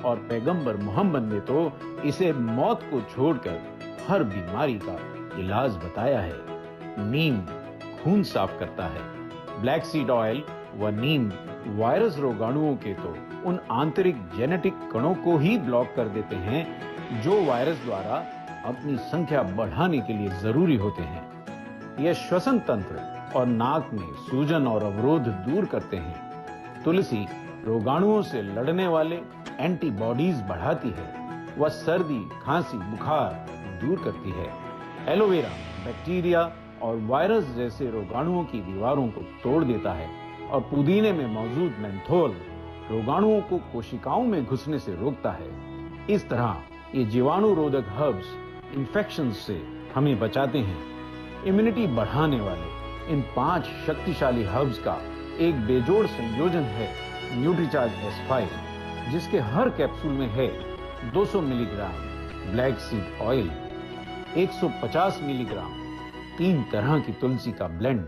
और पैगंबर मोहम्मद ने तो इसे मौत को छोड़कर हर बीमारी का इलाज बताया है। नीम खून साफ करता है। ब्लैक सीड ऑयल व नीम वायरस रोगाणुओं के तो उन आंतरिक जेनेटिक कणों को ही ब्लॉक कर देते हैं जो वायरस द्वारा अपनी संख्या बढ़ाने के लिए जरूरी होते हैं। यह श्वसन तंत्र और नाक में सूजन और अवरोध दूर करते हैं। तुलसी रोगाणुओं से लड़ने वाले एंटीबॉडीज बढ़ाती है। वह सर्दी, खांसी, बुखार दूर करती है। एलोवेरा बैक्टीरिया और वायरस जैसे रोगाणुओं की दीवारों को तोड़ देता है और पुदीने में मौजूद मेंथोल रोगाणुओं को कोशिकाओं में घुसने से रोकता है। इस तरह ये जीवाणु रोधक हर्ब्स इन्फेक्शन से हमें बचाते हैं। इम्यूनिटी बढ़ाने वाले इन 5 शक्तिशाली हर्ब्स का एक बेजोड़ संयोजन है न्यूट्रीचार्ज S5, जिसके हर कैप्सूल में है 200 milligram black seed oil, 150 milligram 3 तरह की तुलसी का ब्लेंड,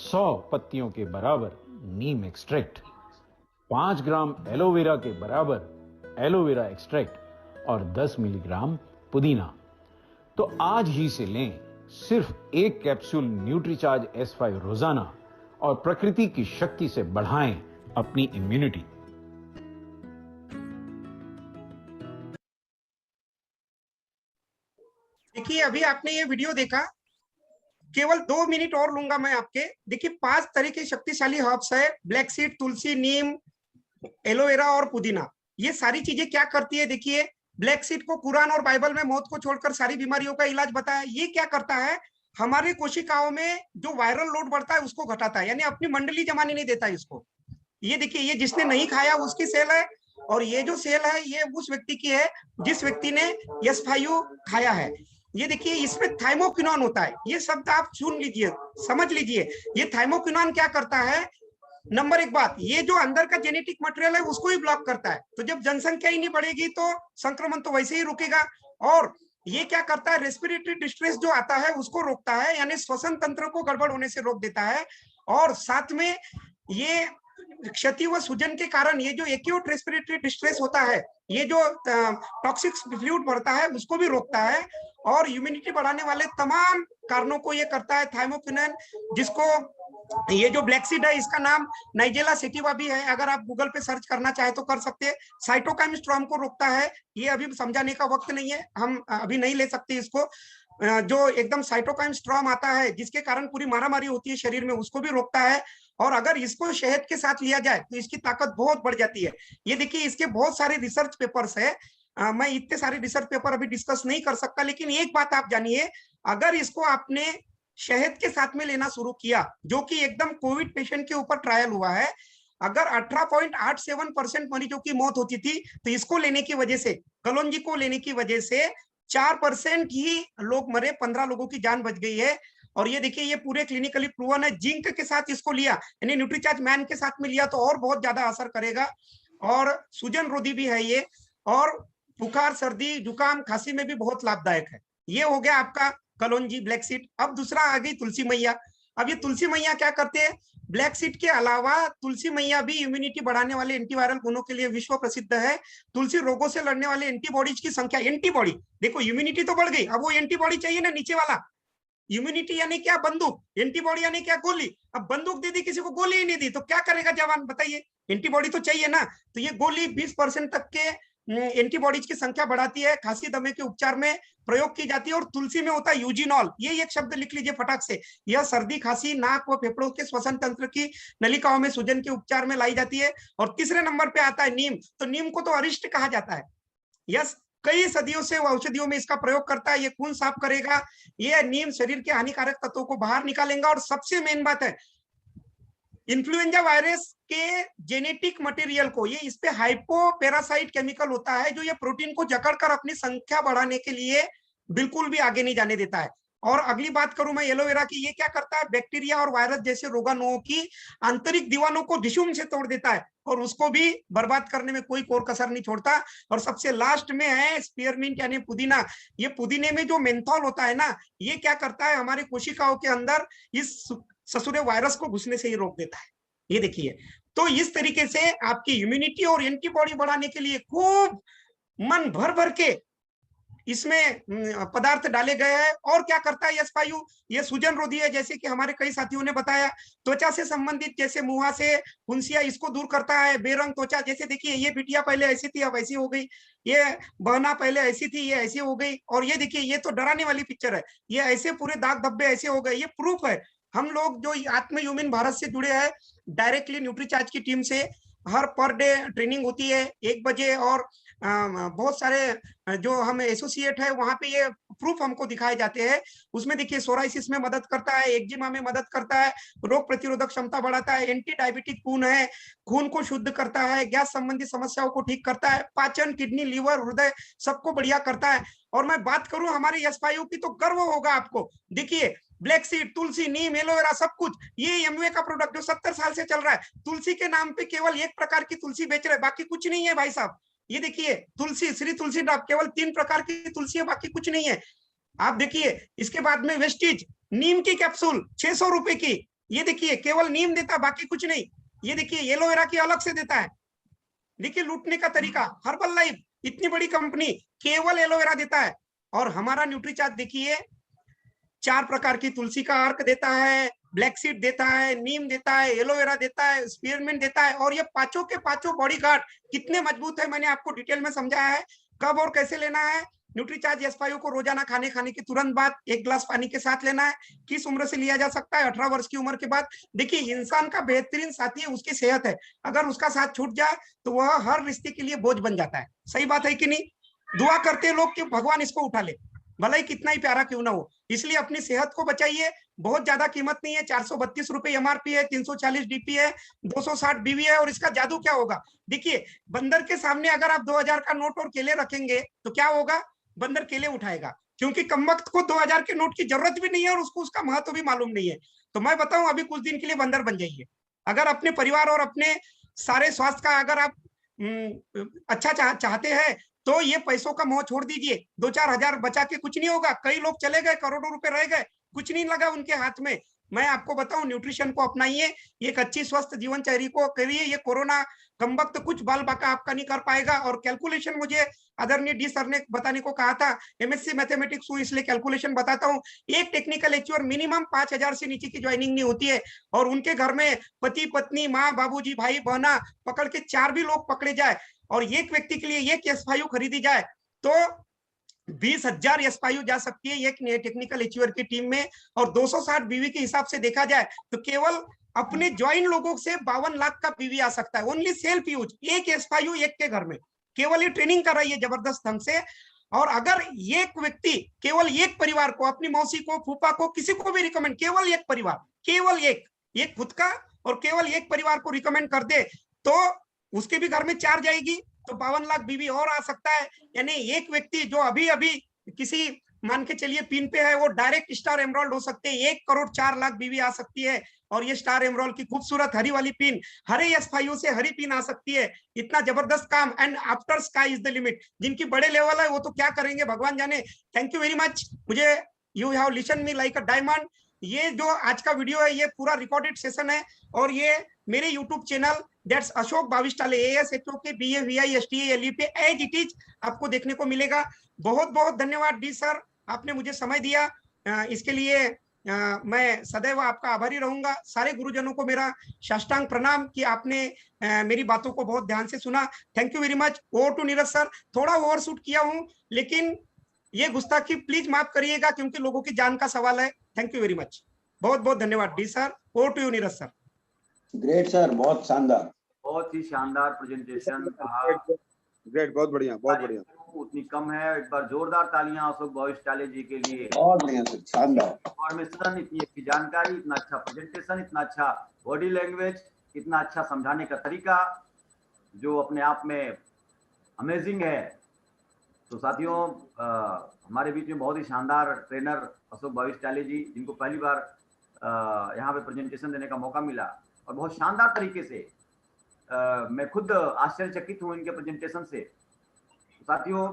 100 पत्तियों के बराबर नीम एक्सट्रैक्ट, 5 ग्राम एलोवेरा के बराबर एलोवेरा एक्सट्रैक्ट और 10 मिलीग्राम पुदीना। तो आज ही से लें सिर्फ एक कैप्सूल न्यूट्रीचार्ज S5 रोजाना और प्रकृति की शक्ति से बढ़ाएं अपनी इम्यूनिटी। देखिए, अभी आपने ये वीडियो देखा, केवल 2 मिनट और लूंगा मैं आपके। देखिए 5 तरह के शक्तिशाली हर्ब्स है, ब्लैक सीड, तुलसी, नीम, एलोवेरा और पुदीना। ये सारी चीजें क्या करती है? देखिए, ब्लैक सीड को कुरान और बाइबल में मौत को छोड़कर सारी बीमारियों का इलाज बताया। ये क्या करता है? हमारे कोशिकाओं में जो वायरल लोड बढ़ता है उसको घटाता है, यानी अपनी मंडली जमाने नहीं देता इसको। ये देखिए, ये जिसने नहीं खाया उसकी सेल है, और ये जो सेल है ये उस व्यक्ति की है जिस व्यक्ति ने S5 खाया है। ये देखिए, इसमें थाइमोक्विनोन होता है। ये शब्द आप सुन लीजिए, समझ लीजिए। ये थाइमोक्विनोन क्या करता है? नंबर 1 बात, ये जो अंदर का जेनेटिक मटेरियल है उसको ही ब्लॉक करता है। तो जब जनसंख्या ही नहीं बढ़ेगी तो संक्रमण तो वैसे ही रुकेगा। और ये क्या करता है? रेस्पिरेटरी डिस्ट्रेस जो आता है उसको रोकता है, यानी श्वसन तंत्र को गड़बड़ होने से रोक देता है। और साथ में ये क्षति व सूजन के कारण ये जो एक्यूट रेस्पिरेटरी डिस्ट्रेस होता है, ये जो टॉक्सिक फ्लूइड बढ़ता है उसको भी रोकता है। और इम्यूनिटी बढ़ाने वाले तमाम कारणों को ये करता है थाइमोक्विनोन, जिसको ये जो ब्लैक सीड है इसका नाम नाइजेला सेटिवा भी है। अगर आप गूगल पे सर्च करना चाहे तो कर सकते हैं। साइटोकाइन स्टॉर्म को रोकता है। ये अभी समझाने का वक्त नहीं है, हम अभी नहीं ले सकते इसको। जो एकदम साइटोकाइन स्टॉर्म आता है जिसके कारण पूरी मारामारी होती है शरीर में, उसको भी रोकता है। और अगर इसको शहद के साथ लिया जाए तो इसकी ताकत बहुत बढ़ जाती है। ये देखिए, इसके बहुत सारे रिसर्च पेपर्स है। मैं इतने सारे रिसर्च पेपर अभी डिस्कस नहीं कर सकता, लेकिन एक बात आप जानिए, अगर इसको आपने शहद के साथ में लेना शुरू किया, जो कि एकदम कोविड पेशेंट के ऊपर ट्रायल हुआ है, अगर 18.87% मरीजों की मौत होती थी, तो इसको लेने की वजह से, कलौंजी को लेने की वजह से 4% ही लोग मरे, 15 लोगों की जान बच गई है। और ये देखिए, ये पूरे क्लिनिकली प्रूवन है। जिंक के साथ इसको लिया, यानी न्यूट्रीचार्ज मैन के साथ में लिया तो और बहुत ज्यादा असर करेगा। और सूजन रोधी भी है ये, और बुखार, सर्दी, जुकाम, खांसी में भी बहुत लाभदायक है। ये हो गया आपका कलौंजी, ब्लैक सीड। अब दूसरा आ गई तुलसी मैया। अब ये तुलसी मैया क्या करते हैं? ब्लैक सीड के अलावा तुलसी मैया भी इम्यूनिटी बढ़ाने वाले एंटीवायरल गुणों के लिए विश्व प्रसिद्ध है। तुलसी रोगों से लड़ने वाले एंटीबॉडीज की संख्या, एंटीबॉडी देखो, इम्यूनिटी तो बढ़ गई, अब वो एंटीबॉडी चाहिए ना नीचे वाला। इम्यूनिटी यानी क्या? बंदूक। एंटीबॉडी यानी क्या? गोली। अब बंदूक दे दी किसी को, गोली ही नहीं दी तो क्या करेगा जवान, बताइए? एंटीबॉडी तो चाहिए ना। तो ये गोली 20% तक के एंटीबॉडीज की संख्या बढ़ाती है। खांसी दमे के उपचार में प्रयोग की जाती है। और तुलसी में होता है यूजिनॉल। ये एक शब्द लिख लीजिए फटाक से। यह सर्दी, खांसी, नाक व फेफड़ों के श्वसन तंत्र की नलिकाओं में सूजन के उपचार में लाई जाती है। और तीसरे नंबर पे आता है नीम। तो नीम को तो अरिष्ट कहा जाता है। यस, कई सदियों से औषधियों में इसका प्रयोग करता है। ये खून साफ करेगा। ये नीम शरीर के हानिकारक तत्वों को बाहर निकालेगा। और सबसे मेन बात है, इन्फ्लुएंजा वायरस के जेनेटिक मटेरियल को, ये इस पे हाइपोपेरासाइट केमिकल होता है जो ये प्रोटीन को जकड़कर अपनी संख्या बढ़ाने के लिए बिल्कुल भी आगे नहीं जाने देता है। और अगली बात करूं मैं एलोवेरा की, ये क्या करता है, बैक्टीरिया और वायरस जैसे रोगाणुओं की आंतरिक दीवारों को डिशुम से तोड़ देता है और उसको भी बर्बाद करने में कोई कोर कसर नहीं छोड़ता। और सबसे लास्ट में है स्पीयरमिंट यानी पुदीना। ये पुदीने में जो मेंथॉल होता है ना, ये क्या करता है, हमारे कोशिकाओं के अंदर इस ससुरे वायरस को घुसने से ही रोक देता है। ये देखिए, तो इस तरीके से आपकी इम्यूनिटी और एंटीबॉडी बढ़ाने के लिए खूब मन भर भर के इसमें पदार्थ डाले गए हैं। और क्या करता है S5U, ये सूजन रोधी है, जैसे कि हमारे कई साथियों ने बताया। त्वचा से संबंधित जैसे मुहासे, फुंसिया, इसको दूर करता है। बेरंग त्वचा, जैसे देखिए ये बिटिया पहले ऐसी थी अब ऐसी हो गई, ये बहना पहले ऐसी थी ये ऐसी हो गई, और ये देखिए ये तो डराने वाली पिक्चर है, ये ऐसे पूरे दाग धब्बे ऐसे हो गए। ये प्रूफ है। हम लोग जो आत्म ह्यूमन भारत से जुड़े हैं, डायरेक्टली न्यूट्रीचार्ज की टीम से हर पर डे ट्रेनिंग होती है 1 बजे, और बहुत सारे जो हम एसोसिएट है वहां पे ये प्रूफ हमको दिखाए जाते हैं। उसमें देखिए सोराइसिस में मदद करता है, एक्जिमा में मदद करता है, रोग प्रतिरोधक क्षमता बढ़ाता है, एंटी डायबिटिक खून है, खून को शुद्ध करता है, गैस संबंधी समस्याओं को ठीक करता है, पाचन, किडनी, लीवर, हृदय सबको बढ़िया करता है। और मैं बात करूं हमारे S5U की तो गर्व होगा आपको। देखिए ब्लैक सीड, तुलसी, नीम, एलोवेरा सब कुछ, ये एमवे का प्रोडक्ट जो 70 साल से चल रहा है। तुलसी के नाम पे केवल एक प्रकार की तुलसी बेच रहे हैं, बाकी कुछ नहीं है भाई साहब। ये देखिए तुलसी, श्री तुलसी ड्रॉप, केवल 3 प्रकार की तुलसी है, बाकी कुछ नहीं है। आप देखिए इसके बाद में वेस्टीज, नीम की कैप्सूल 600 रुपए की, ये देखिए केवल नीम देता, बाकी कुछ नहीं। ये देखिए एलोवेरा की अलग से देता है। देखिए लूटने का तरीका, हर्बल लाइफ इतनी बड़ी कंपनी केवल एलोवेरा देता है। और हमारा न्यूट्रीचार्ज देखिए 4 प्रकार की तुलसी का अर्क देता है, ब्लैक सीड देता है, नीम देता है, एलोवेरा देता है, स्पीयरमिंट देता है। और ये पांचों के पांचों बॉडीगार्ड कितने मजबूत है, मैंने आपको डिटेल में समझाया है। कब और कैसे लेना है न्यूट्रीचार्ज S5U को, रोजाना खाने के तुरंत बाद 1 गिलास पानी के साथ लेना है। किस उम्र से लिया जा सकता है, 18 वर्ष की उम्र के बाद। देखिए इंसान का बेहतरीन साथी है उसकी सेहत है, अगर उसका साथ छूट जाए तो वह हर रिश्ते के लिए बोझ बन जाता है। सही बात है कि नहीं? दुआ करते हैं लोग कि भगवान इसको उठा ले, भले ही कितना ही प्यारा क्यों ना हो। इसलिए अपनी सेहत को बचाइए, बहुत ज्यादा कीमत नहीं है, 432 रुपए MRP है, 340 DP है, 260 BV है। और इसका जादू क्या होगा, देखिए बंदर के सामने अगर आप 2000 का नोट और केले रखेंगे तो क्या होगा, बंदर केले उठाएगा, क्योंकि कमबख्त को 2000 के नोट की जरूरत भी नहीं है और उसको उसका महत्व भी मालूम नहीं है। तो मैं बताऊं अभी कुछ दिन के लिए बंदर बन जाइए। अगर अपने परिवार और अपने सारे स्वास्थ्य का अगर आप अच्छा चाहते हैं तो ये पैसों का मोह छोड़ दीजिए। 2-4 हजार बचा के कुछ नहीं होगा। कई लोग चले गए, करोड़ों रुपए रह गए, कुछ नहीं लगा उनके हाथ में। मैं आपको बताऊं न्यूट्रिशन को अपनाइए, एक अच्छी स्वस्थ जीवन शैली को करिए। ये कोरोना कमबख्त कुछ बाल बाका आपका नहीं कर पाएगा। और कैलकुलेशन मुझे आदरणीय डी सर ने बताने को कहा था, MSc मैथमेटिक्स हूँ इसलिए कैलकुलेशन बताता हूँ। एक टेक्निकल लेक्चर मिनिमम 5000 से नीचे की ज्वाइनिंग नहीं होती है। और उनके घर में पति पत्नी, माँ बाबूजी, भाई बहना पकड़ के 4 भी लोग पकड़े जाए और एक व्यक्ति के लिए एक S5U खरीदी जाए तो 20,000 S5U जा सकती है एक टेक्निकल एचीवर की टीम में। और 260 BV के हिसाब से देखा जाए तो केवल अपने ज्वाइन लोगों से 52 लाख का BV आ सकता है। ओनली सेल्फ यूज, एक S5U एक के घर में, केवल ये ट्रेनिंग कर रही है जबरदस्त ढंग से। और अगर एक व्यक्ति केवल एक परिवार को, अपनी मौसी को, फूफा को, किसी को भी रिकमेंड, केवल एक परिवार, केवल एक खुद का और केवल एक परिवार को रिकमेंड कर दे तो उसके भी घर में 4 जाएगी तो 52 लाख BV और आ सकता है। यानी एक व्यक्ति जो अभी अभी किसी मान के चलिए पिन पे है वो डायरेक्ट स्टार एमरोल्ड हो सकते हैं, 1 करोड़ 4 लाख BV आ सकती है। और ये स्टार एमरोल्ड की खूबसूरत हरी वाली पिन, हरे S5U से हरी पिन आ सकती है। इतना जबरदस्त काम। And after sky is the limit. जिनकी बड़े लेवल है वो तो क्या करेंगे भगवान जाने। Thank you very much. मुझे you have listen me like a diamond. ये जो आज का वीडियो है ये पूरा रिकॉर्डेड सेशन है और ये मेरे YouTube channel that's Ashok Bavistale ASHOK BAVISTALE पे एज इट इज आपको देखने को मिलेगा। बहुत बहुत धन्यवाद डी सर, आपने मुझे समय दिया। इसके लिए मैं सदैव आपका आभारी रहूंगा। सारे गुरुजनों को मेरा साष्टांग प्रणाम कि आपने मेरी बातों को बहुत ध्यान से सुना। Thank you very much. Over to Neeraj sir. थोड़ा ओवरशूट किया हूं लेकिन ये गुस्ताखी प्लीज माफ करिएगा क्योंकि लोगों की जान का सवाल है। Thank you very much. बहुत बहुत धन्यवाद D sir. Over to you Neeraj sir. Great sir, बहुत शानदार, बहुत ही शानदार प्रेजेंटेशन। ग्रेट, बहुत बढ़िया, बहुत बढ़िया। उतनी कम है, एक बार जोरदार तालियां अशोक बाविस्टाले जी के लिए। बहुत बढ़िया सर, शानदार इन्फॉर्मेशन, इतनी अच्छी जानकारी, इतना अच्छा प्रेजेंटेशन, इतना अच्छा बॉडी लैंग्वेज, इतना अच्छा समझाने का तरीका जो अपने आप में अमेजिंग है। तो साथियों, हमारे बीच में बहुत ही शानदार ट्रेनर अशोक भाविष्टाले जी, जिनको पहली बार यहाँ पे प्रेजेंटेशन देने का मौका मिला और बहुत शानदार तरीके से मैं खुद आश्चर्यचकित हूँ इनके प्रेजेंटेशन से। तो साथियों,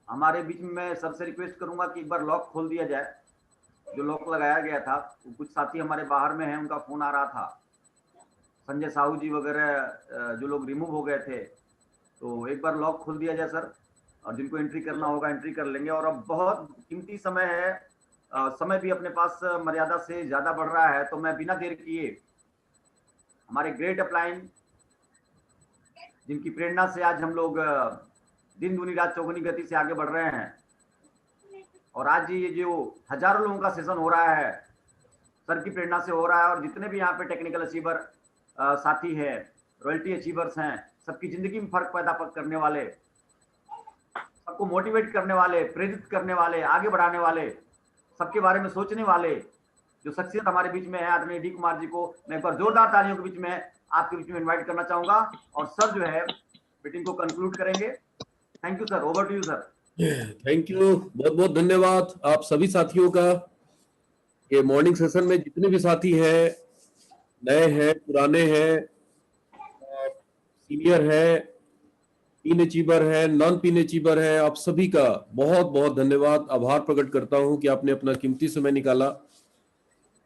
हमारे बीच में मैं सबसे रिक्वेस्ट करूंगा कि एक बार लॉक खोल दिया जाए, जो लॉक लगाया गया था। कुछ साथी हमारे बाहर में हैं, उनका फोन आ रहा था, संजय साहू जी वगैरह जो लोग रिमूव हो गए थे, तो एक बार लॉक खोल दिया जाए सर, और जिनको एंट्री करना होगा एंट्री कर लेंगे। और अब बहुत कीमती समय है, समय भी अपने पास मर्यादा से ज्यादा बढ़ रहा है, तो मैं बिना देर किए हमारे ग्रेट अपलाइन, जिनकी प्रेरणा से आज हम लोग दिन दूनी रात चौगुनी गति से आगे बढ़ रहे हैं, और आज ये जो हजारों लोगों का सेशन हो रहा है सर की प्रेरणा से हो रहा है, और जितने भी यहाँ पे टेक्निकल अचीवर साथी है, रॉयल्टी अचीवर्स हैं, सबकी जिंदगी में फर्क पैदा करने वाले, सबको मोटिवेट करने वाले, प्रेरित करने वाले, आगे बढ़ाने वाले, सबके बारे में सोचने वाले जो शख्सियत हमारे बीच में है, आदरणीय डी कुमार जी को मैं एक बार जोरदार तालियों के बीच में आपके बीच में इन्वाइट करना चाहूंगा, और सर जो है मीटिंग को कंक्लूड करेंगे। Thank you sir, over to you sir. Thank you, बहुत बहुत धन्यवाद आप सभी साथियों का। ये मॉर्निंग सेशन में जितने भी साथी हैं, नए हैं, पुराने हैं, सीनियर हैं, पीन अचीवर है, नॉन पीन अचीवर है, आप सभी का बहुत बहुत धन्यवाद, आभार प्रकट करता हूं कि आपने अपना कीमती समय निकाला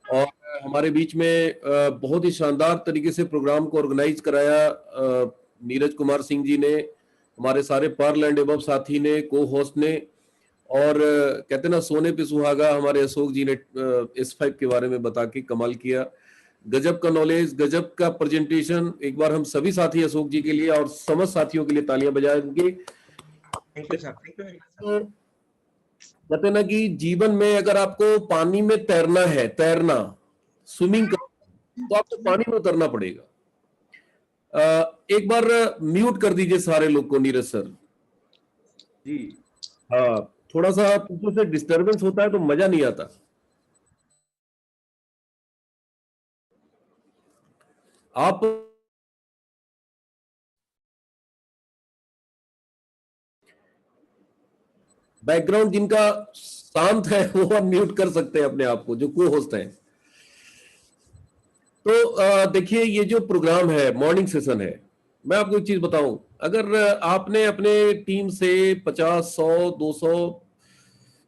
और हमारे बीच में बहुत ही शानदार तरीके से प्रोग्राम को ऑर्गेनाइज कराया। नीरज कुमार सिंह जी ने, हमारे सारे पर्ल एंड एबव साथी ने, को होस्ट ने, और कहते ना सोने पे सुहागा हमारे अशोक जी ने S5 के बारे में बता के कमाल किया। गजब का नॉलेज, गजब का प्रेजेंटेशन। एक बार हम सभी साथी अशोक जी के लिए और समस्त साथियों के लिए तालियां बजाएंगे। कहते ना कि जीवन में अगर आपको पानी में तैरना है, तैरना, स्विमिंग करना, तो आपको पानी में उतरना पड़ेगा। एक बार म्यूट कर दीजिए सारे लोग को, नीरज सर जी। हाँ, थोड़ा सा पीछे से डिस्टरबेंस होता है तो मजा नहीं आता। आप बैकग्राउंड जिनका शांत है वो आप म्यूट कर सकते हैं अपने आप को, जो को होस्ट हैं। तो देखिए, ये जो प्रोग्राम है, मॉर्निंग सेशन है, मैं आपको एक चीज बताऊं, अगर आपने अपने टीम से 50, 100, 200,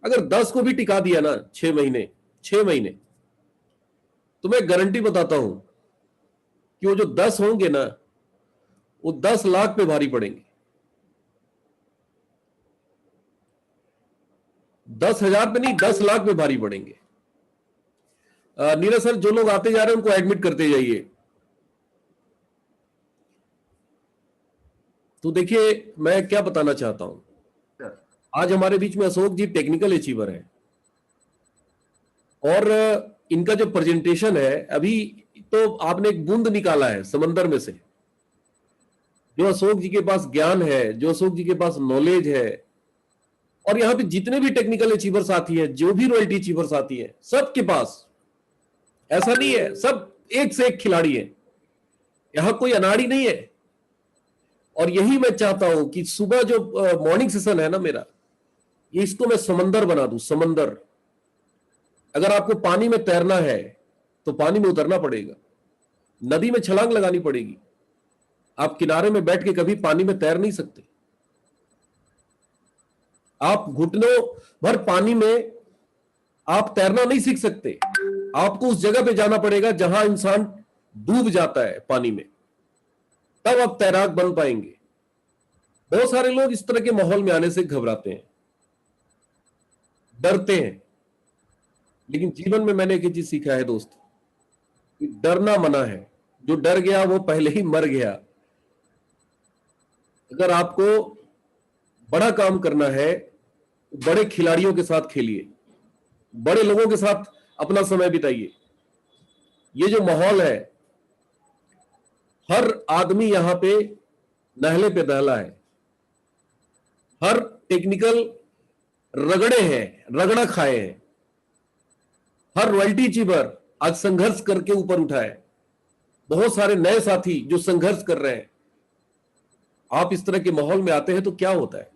अगर 10 को भी टिका दिया ना 6 महीने, तो मैं गारंटी बताता हूं कि वो जो 10 होंगे ना, वो 10 लाख पे भारी पड़ेंगे। 10,000 पे नहीं, 10 लाख पे भारी पड़ेंगे। नीरज सर, जो लोग आते जा रहे हैं उनको एडमिट करते जाइए। तो देखिए, मैं क्या बताना चाहता हूं, आज हमारे बीच में अशोक जी टेक्निकल अचीवर हैं, और इनका जो प्रेजेंटेशन है, अभी तो आपने एक बूंद निकाला है समंदर में से। जो अशोक जी के पास ज्ञान है, जो अशोक जी के पास नॉलेज है, और यहाँ पे जितने भी टेक्निकल अचीवर साथी हैं, जो भी रॉयल्टी अचीवर साथी हैं, सबके पास, ऐसा नहीं है सब एक से एक खिलाड़ी है, यहां कोई अनाड़ी नहीं है। और यही मैं चाहता हूं कि सुबह जो मॉर्निंग सेशन है ना मेरा, ये इसको मैं समंदर बना दूं, समंदर। अगर आपको पानी में तैरना है तो पानी में उतरना पड़ेगा, नदी में छलांग लगानी पड़ेगी। आप किनारे में बैठ के कभी पानी में तैर नहीं सकते। आप घुटनों भर पानी में आप तैरना नहीं सीख सकते। आपको उस जगह पे जाना पड़ेगा जहां इंसान डूब जाता है पानी में, तब आप तैराक बन पाएंगे। बहुत सारे लोग इस तरह के माहौल में आने से घबराते हैं, डरते हैं, लेकिन जीवन में मैंने एक चीज सीखा है दोस्त, कि डरना मना है। जो डर गया वो पहले ही मर गया। अगर आपको बड़ा काम करना है, बड़े खिलाड़ियों के साथ खेलिए, बड़े लोगों के साथ अपना समय बिताइए। ये जो माहौल है, हर आदमी यहां पे नहले पे दहला है, हर टेक्निकल रगड़े हैं, रगड़ा खाए हैं, हर रॉयल्टी अचीवर आज संघर्ष करके ऊपर उठा है। बहुत सारे नए साथी जो संघर्ष कर रहे हैं। आप इस तरह के माहौल में आते हैं तो क्या होता है,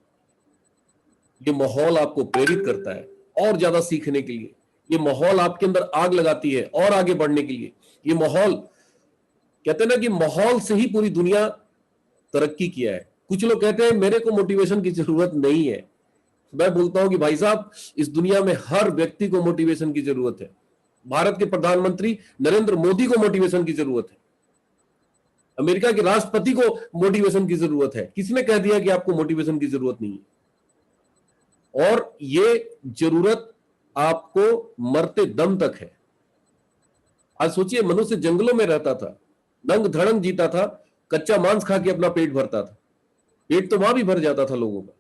ये माहौल आपको प्रेरित करता है और ज्यादा सीखने के लिए, ये माहौल आपके अंदर आग लगाती है और आगे बढ़ने के लिए। ये माहौल, कहते हैं ना कि माहौल से ही पूरी दुनिया तरक्की किया है। कुछ लोग कहते हैं मेरे को मोटिवेशन की जरूरत नहीं है। मैं बोलता हूं कि भाई साहब, इस दुनिया में हर व्यक्ति को मोटिवेशन की जरूरत है। भारत के प्रधानमंत्री नरेंद्र मोदी को मोटिवेशन की जरूरत है, अमेरिका के राष्ट्रपति को मोटिवेशन की जरूरत है। किसने कह दिया कि आपको मोटिवेशन की जरूरत नहीं है? और ये जरूरत आपको मरते दम तक है। आज सोचिए, मनुष्य जंगलों में रहता था, नंग धड़ंग जीता था, कच्चा मांस खा के अपना पेट भरता था। पेट तो वहां भी भर जाता था लोगों का,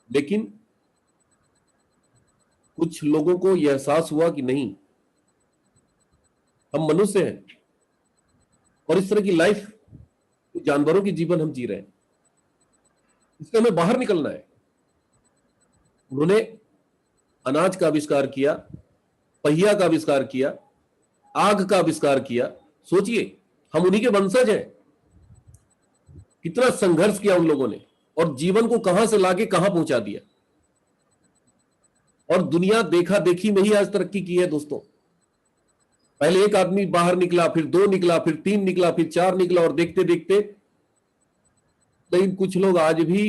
लेकिन कुछ लोगों को यह एहसास हुआ कि नहीं, हम मनुष्य हैं और इस तरह की लाइफ, जानवरों की जीवन हम जी रहे हैं, इससे हमें बाहर निकलना है। उन्होंने अनाज का आविष्कार किया, पहिया का आविष्कार किया, आग का आविष्कार किया। सोचिए, हम उन्हीं के वंशज हैं। कितना संघर्ष किया उन लोगों ने और जीवन को कहां से लाके कहां पहुंचा दिया। और दुनिया देखा देखी में ही आज तरक्की की है दोस्तों। पहले एक आदमी बाहर निकला, फिर 2 निकला, फिर 3 निकला, फिर 4 निकला, और देखते देखते, लेकिन कुछ लोग आज भी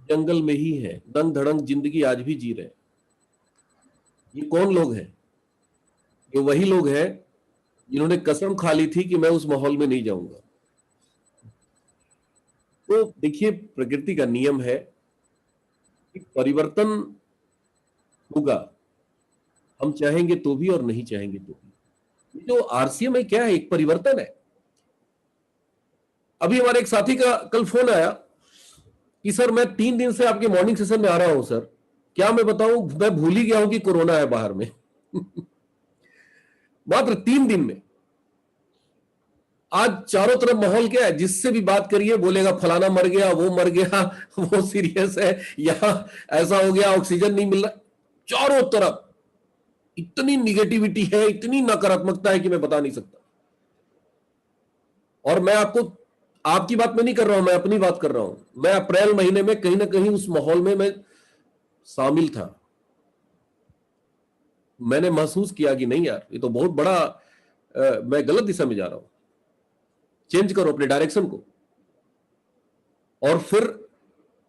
जंगल में ही हैं, दंग धड़ंग जिंदगी आज भी जी रहे हैं। ये कौन लोग हैं? ये वही लोग हैं जिन्होंने कसम खा ली थी कि मैं उस माहौल में नहीं जाऊंगा। तो देखिए, प्रकृति का नियम है कि परिवर्तन होगा, हम चाहेंगे तो भी और नहीं चाहेंगे तो भी। जो आरसीएम है क्या है? एक परिवर्तन है। अभी हमारे एक साथी का कल फोन आया कि सर मैं 3 दिन से आपके मॉर्निंग सेशन में आ रहा हूं सर, क्या मैं बताऊं, मैं भूल ही गया हूं कि कोरोना है बाहर में। मात्र 3 दिन में। आज चारों तरफ माहौल क्या है? जिससे भी बात करिए बोलेगा फलाना मर गया, वो मर गया, वो सीरियस है, यहां ऐसा हो गया, ऑक्सीजन नहीं मिल रहा। चारों तरफ इतनी निगेटिविटी है, इतनी नकारात्मकता है कि मैं बता नहीं सकता। और मैं आपकी बात में नहीं कर रहा हूं, मैं अपनी बात कर रहा हूं। मैं अप्रैल महीने में कहीं ना कहीं उस माहौल में मैं शामिल था। मैंने महसूस किया कि नहीं यार, ये तो बहुत बड़ा मैं गलत दिशा में जा रहा हूं, चेंज करो अपने डायरेक्शन को। और फिर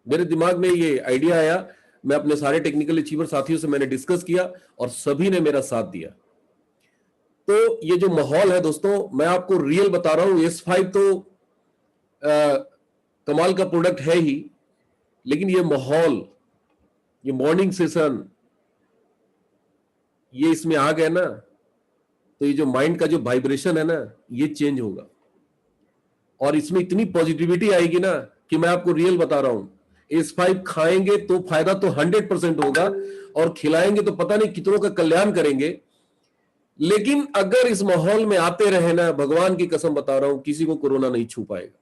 मेरे दिमाग में ये आइडिया आया, मैं अपने सारे टेक्निकल अचीवर साथियों से मैंने डिस्कस किया और सभी ने मेरा साथ दिया। तो ये जो माहौल है दोस्तों, मैं आपको रियल बता रहा हूं, S5 तो कमाल का प्रोडक्ट है ही, लेकिन ये माहौल, ये मॉर्निंग सेशन, ये इसमें आ गया ना, तो ये जो माइंड का जो वाइब्रेशन है ना, ये चेंज होगा। और इसमें इतनी पॉजिटिविटी आएगी ना कि मैं आपको रियल बता रहा हूं, S5 खाएंगे तो फायदा तो 100% होगा, और खिलाएंगे तो पता नहीं कितनों का कल्याण करेंगे। लेकिन अगर इस माहौल में आते रहे ना, भगवान की कसम बता रहा हूं, किसी को कोरोना नहीं छू पाएगा,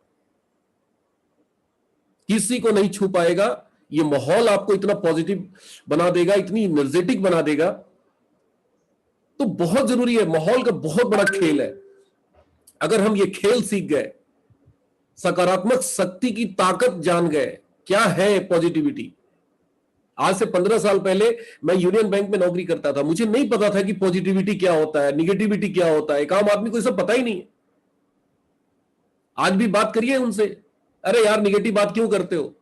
किसी को नहीं छू पाएगा। ये माहौल आपको इतना पॉजिटिव बना देगा, इतनी एनर्जेटिक बना देगा। तो बहुत जरूरी है, माहौल का बहुत बड़ा खेल है। अगर हम ये खेल सीख गए, सकारात्मक शक्ति की ताकत जान गए, क्या है पॉजिटिविटी। आज से 15 साल पहले मैं यूनियन बैंक में नौकरी करता था, मुझे नहीं पता था कि पॉजिटिविटी क्या होता है, निगेटिविटी क्या होता है। एक आम आदमी को ये सब पता ही नहीं है। आज भी बात करिए उनसे, अरे यार निगेटिव बात क्यों करते हो,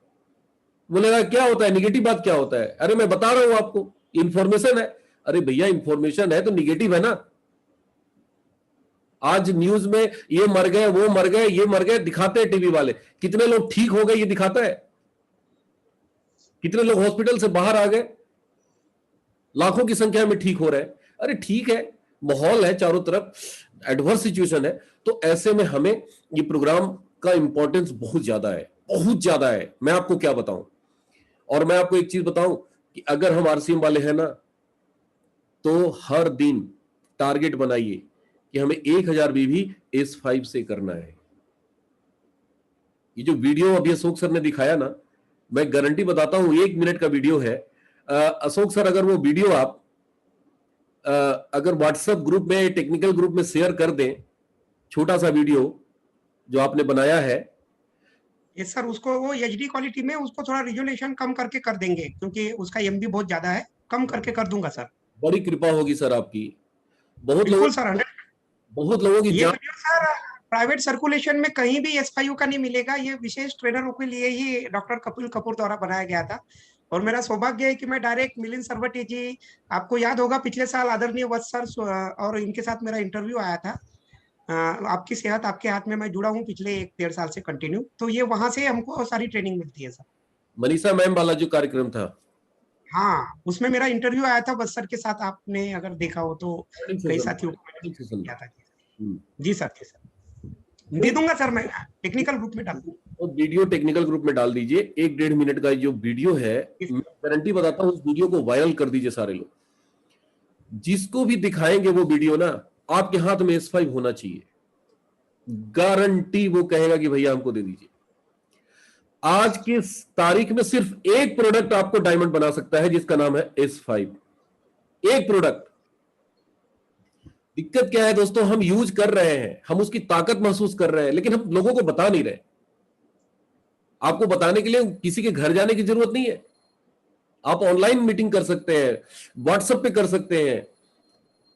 बोलेगा क्या होता है निगेटिव बात, क्या होता है? अरे मैं बता रहा हूं आपको, इंफॉर्मेशन है। अरे भैया इंफॉर्मेशन है तो निगेटिव है ना। आज न्यूज में ये मर गए, वो मर गए, ये मर गए, दिखाते हैं टीवी वाले। कितने लोग ठीक हो गए ये दिखाता है, कितने लोग हॉस्पिटल से बाहर आ गए, लाखों की संख्या में ठीक हो रहे हैं। अरे ठीक है, माहौल है चारों तरफ, एडवर्स सिचुएशन है, तो ऐसे में हमें ये प्रोग्राम का इंपॉर्टेंस बहुत ज्यादा है, बहुत ज्यादा है। मैं आपको क्या बताऊं, और मैं आपको एक चीज बताऊं कि अगर हम आरसीएम वाले हैं ना, तो हर दिन टारगेट बनाइए कि हमें 1000 बीवी S5 से करना है। ये जो वीडियो अभी अशोक सर ने दिखाया ना, मैं गारंटी बताता हूं 1 मिनट का वीडियो है। अशोक सर अगर वो वीडियो आप अगर व्हाट्सएप ग्रुप में, टेक्निकल ग्रुप में शेयर कर दें, छोटा सा वीडियो जो आपने बनाया है, ये सर उसको वो एचडी क्वालिटी में उसको थोड़ा रिजोल्यूशन कम करके कर देंगे, क्योंकि उसका एमबी बहुत ज्यादा है, कम करके कर दूंगा सर। बड़ी कृपा होगी सर आपकी। बहुत बिल्कुल लोगों सर, 100। बहुत लोगों की ये जान वीडियो सर प्राइवेट सर्कुलेशन में कहीं भी एस5 का नहीं मिलेगा। ये विशेष ट्रेनरों के लिए ही डॉक्टर कपिल कपूर द्वारा बनाया गया था। और मेरा सौभाग्य है कि मैं डायरेक्ट मिलिंद सरवटे जी, आपको याद होगा पिछले साल आदरणीय वत्स सर और इनके साथ मेरा इंटरव्यू आया था। आपकी सेहत आपके हाथ में, मैं जुड़ा हूँ पिछले 1-1.5 साल से कंटिन्यू, तो ये वहां से हमको सारी ट्रेनिंग मिलती है सर। मनीषा मैम वाला जो कार्यक्रम था, हाँ, उसमें मेरा इंटरव्यू आया था वत्स सर के साथ, आपने अगर देखा हो तो कई साथियों को मैंने किया था। जी सर, जी सर, दे दूंगा सर, मैं टेक्निकल ग्रुप में डाल दूंगा। और वीडियो टेक्निकल ग्रुप में डाल दीजिए। 1-1.5 मिनट का जो वीडियो है, मैं गारंटी बताता हूँ, उस वीडियो को वायरल कर दीजिए सारे लोग। जिसको भी दिखाएंगे वो वीडियो ना, आपके हाथ में S5 होना चाहिए, गारंटी वो कहेगा कि भैया हमको दे दीजिए। आज की तारीख में सिर्फ एक प्रोडक्ट आपको डायमंड बना सकता है, जिसका नाम है S5। एक प्रोडक्ट। दिक्कत क्या है दोस्तों, हम यूज कर रहे हैं, हम उसकी ताकत महसूस कर रहे हैं, लेकिन हम लोगों को बता नहीं रहे। आपको बताने के लिए किसी के घर जाने की जरूरत नहीं है। आप ऑनलाइन मीटिंग कर सकते हैं, व्हाट्सएप पे कर सकते हैं,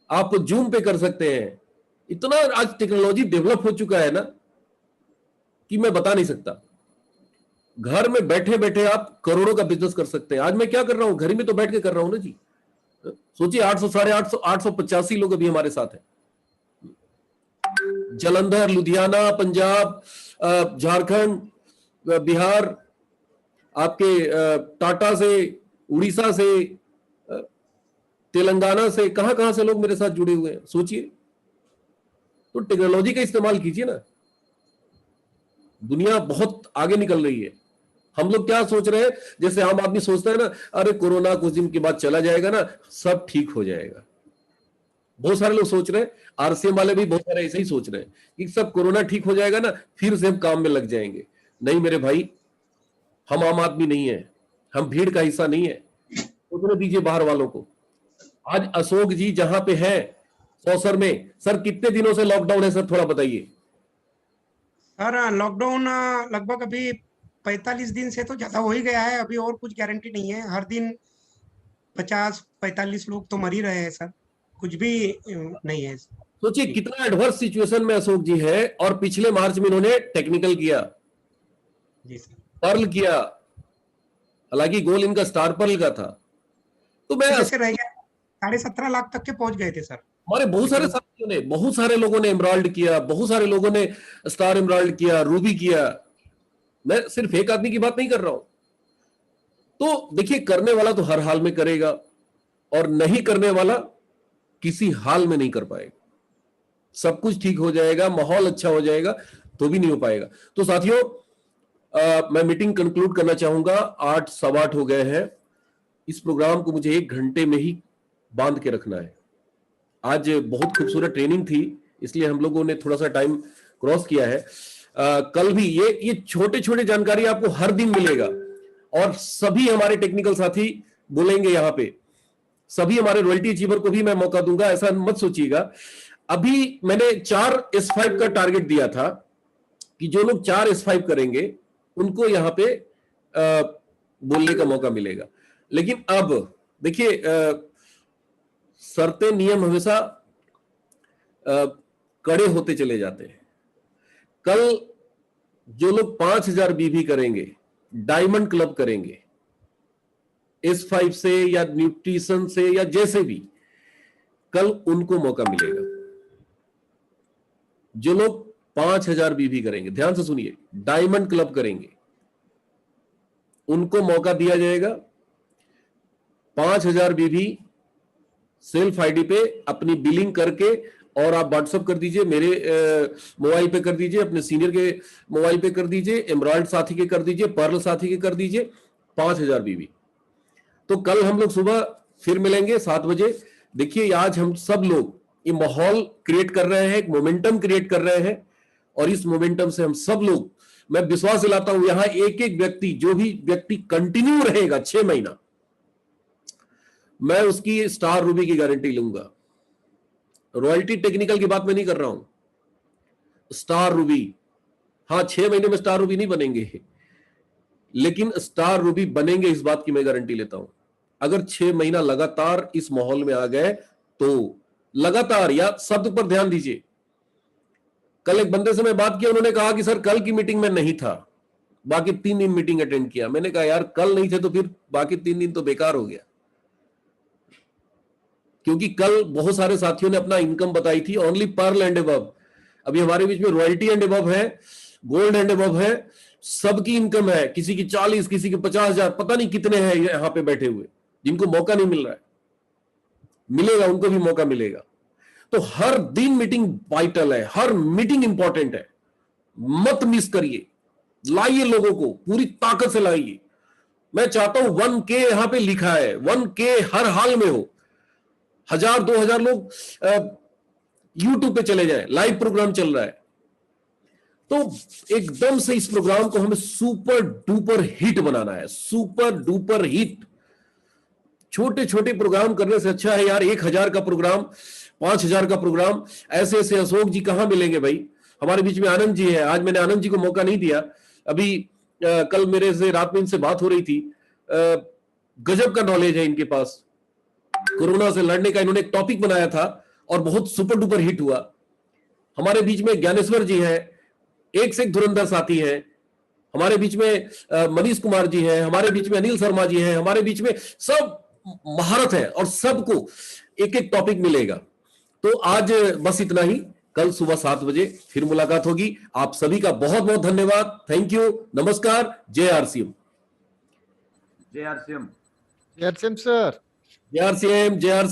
आप जूम पे कर सकते हैं। इतना आज टेक्नोलॉजी डेवलप हो चुका है ना कि मैं बता नहीं सकता। घर में बैठे बैठे आप करोड़ों का बिजनेस कर सकते हैं। आज मैं क्या कर रहा हूं, घर में तो बैठ के कर रहा हूं ना जी। सोचिए 800, 850, 885 लोग अभी हमारे साथ हैं। जालंधर, लुधियाना, पंजाब, झारखंड, बिहार, आपके टाटा से, उड़ीसा से, तेलंगाना से, कहां से लोग मेरे साथ जुड़े हुए हैं। सोचिए, तो टेक्नोलॉजी का इस्तेमाल कीजिए ना। दुनिया बहुत आगे निकल रही है। हम लोग क्या सोच रहे हैं, जैसे आम आदमी सोचता है ना, अरे कोरोना कुछ दिन के बाद चला जाएगा ना, सब ठीक हो जाएगा। बहुत सारे लोग सोच रहे हैं, आरसीएम वाले भी बहुत सारे ऐसे ही सोच रहे हैं कि सब कोरोना ठीक हो जाएगा ना, फिर से हम काम में लग जाएंगे। नहीं मेरे भाई, हम आम आदमी नहीं है, हम भीड़ का हिस्सा नहीं है। उतने दीजिए बाहर वालों को। आज अशोक जी जहां पे हैं सौसर में, सर कितने दिनों से लॉकडाउन है सर, थोड़ा बताइए। सर लॉकडाउन लगभग अभी 45 दिन से तो ज्यादा हो ही गया है। अभी और कुछ गारंटी नहीं है। हर दिन 50-45 लोग तो मर ही रहे हैं सर, कुछ भी नहीं है। सोचिए कितना एडवर्स सिचुएशन में अशोक जी है, और पिछले मार्च में इन्होंने टेक्निकल किया, जी सर, पर्ल किया। हालांकि गोल इनका स्टार पर्ल का था। तो मैं जैसे रह गया 17.5 लाख तक के पहुंच गए थे सर। हमारे बहुत सारे साथियों ने, बहुत सारे लोगों ने एमराल्ड किया, बहुत सारे लोगों ने स्टार एमराल्ड किया, रूबी किया। मैं सिर्फ एक आदमी की बात नहीं कर रहा हूं। तो देखिए, करने वाला तो हर हाल में करेगा, और नहीं करने वाला किसी हाल में नहीं कर पाएगा। सब कुछ ठीक हो जाएगा, माहौल अच्छा हो जाएगा, तो भी नहीं हो पाएगा। तो साथियों, मैं मीटिंग कंक्लूड करना चाहूंगा। 8 सवा 8 हो गए हैं। इस प्रोग्राम को मुझे 1 घंटे में ही बांध के रखना है। आज बहुत खूबसूरत ट्रेनिंग थी, इसलिए हम लोगों ने थोड़ा सा टाइम क्रॉस किया है। कल भी ये छोटे छोटे जानकारी आपको हर दिन मिलेगा, और सभी हमारे टेक्निकल साथी बोलेंगे यहाँ पे। सभी हमारे रॉयल्टी अचीवर को भी मैं मौका दूंगा, ऐसा मत सोचिएगा। अभी मैंने 4 S5 का टारगेट दिया था कि जो लोग 4 S5 करेंगे उनको यहाँ पे बोलने का मौका मिलेगा। लेकिन अब देखिए, शर्तें, नियम हमेशा कड़े होते चले जाते हैं। कल जो लोग 5000 बीबी करेंगे, डायमंड क्लब करेंगे, S5 से या न्यूट्रिशन से या जैसे भी, कल उनको मौका मिलेगा। जो लोग 5000 बीबी करेंगे, ध्यान से सुनिए, डायमंड क्लब करेंगे, उनको मौका दिया जाएगा। 5000 बीबी सेल्फ आईडी पे अपनी बिलिंग करके, और आप व्हाट्सएप कर दीजिए, मेरे मोबाइल पे कर दीजिए, अपने सीनियर के मोबाइल पे कर दीजिए, एमराल्ड साथी के कर दीजिए, पर्ल साथी के कर दीजिए, 5000 बीबी। तो कल हम लोग सुबह फिर मिलेंगे 7 बजे। देखिए, आज हम सब लोग ये माहौल क्रिएट कर रहे हैं, एक मोमेंटम क्रिएट कर रहे हैं, और इस मोमेंटम से हम सब लोग, मैं विश्वास दिलाता हूं, यहां एक एक व्यक्ति, जो भी व्यक्ति कंटिन्यू रहेगा 6 महीना, मैं उसकी स्टार रूबी की गारंटी लूंगा। रॉयल्टी टेक्निकल की बात मैं नहीं कर रहा हूं, स्टार रूबी हाँ 6 महीने में स्टार रूबी नहीं बनेंगे, लेकिन स्टार रूबी बनेंगे, इस बात की मैं गारंटी लेता हूं। अगर 6 महीना लगातार इस माहौल में आ गए तो लगातार, या शब्द पर ध्यान दीजिए। कल एक बंदे से मैं बात किया, उन्होंने कहा कि सर कल की मीटिंग में नहीं था, बाकी 3 दिन मीटिंग अटेंड किया। मैंने कहा यार कल नहीं थे तो फिर बाकी 3 दिन तो बेकार हो गया, क्योंकि कल बहुत सारे साथियों ने अपना इनकम बताई थी, ओनली पर्ल एंड अबव। अभी हमारे बीच में रॉयल्टी एंड अबव है, गोल्ड एंड अबव है, सबकी इनकम है, किसी की 40, किसी की 50,000, पता नहीं कितने हैं यहां पे बैठे हुए जिनको मौका नहीं मिल रहा है। मिलेगा, उनको भी मौका मिलेगा। तो हर दिन मीटिंग वाइटल है, हर मीटिंग इंपॉर्टेंट है, मत मिस करिए, लाइए लोगों को, पूरी ताकत से लाइए। मैं चाहता हूं 1K यहां पे लिखा है, 1K हर हाल में हो। 1000-2000 लोग यूट्यूब पे चले जाएं, लाइव प्रोग्राम चल रहा है। तो एकदम से इस प्रोग्राम को हमें सुपर डुपर हिट बनाना है, सुपर डुपर हिट। छोटे छोटे प्रोग्राम करने से अच्छा है यार 1000 का प्रोग्राम, 5000 का प्रोग्राम। ऐसे ऐसे अशोक जी कहां मिलेंगे भाई? हमारे बीच में आनंद जी है, आज मैंने आनंद जी को मौका नहीं दिया। अभी कल मेरे से रात में इनसे बात हो रही थी, गजब का नॉलेज है इनके पास। कोरोना से लड़ने का इन्होंने एक टॉपिक बनाया था और बहुत सुपर डुपर हिट हुआ। हमारे बीच में ज्ञानेश्वर जी हैं, एक से एक धुरंधर साथी हैं। हमारे बीच में मनीष कुमार जी हैं, हमारे बीच में अनिल शर्मा जी हैं, हमारे बीच में सब महारत है और सबको एक एक टॉपिक मिलेगा। तो आज बस इतना ही, कल सुबह 7 बजे फिर मुलाकात होगी। आप सभी का बहुत बहुत धन्यवाद, थैंक यू, नमस्कार, जय आरसीएम। जय आरसीएम। जय आरसीएम सर। जय आरसीएम, जय आरसीएम।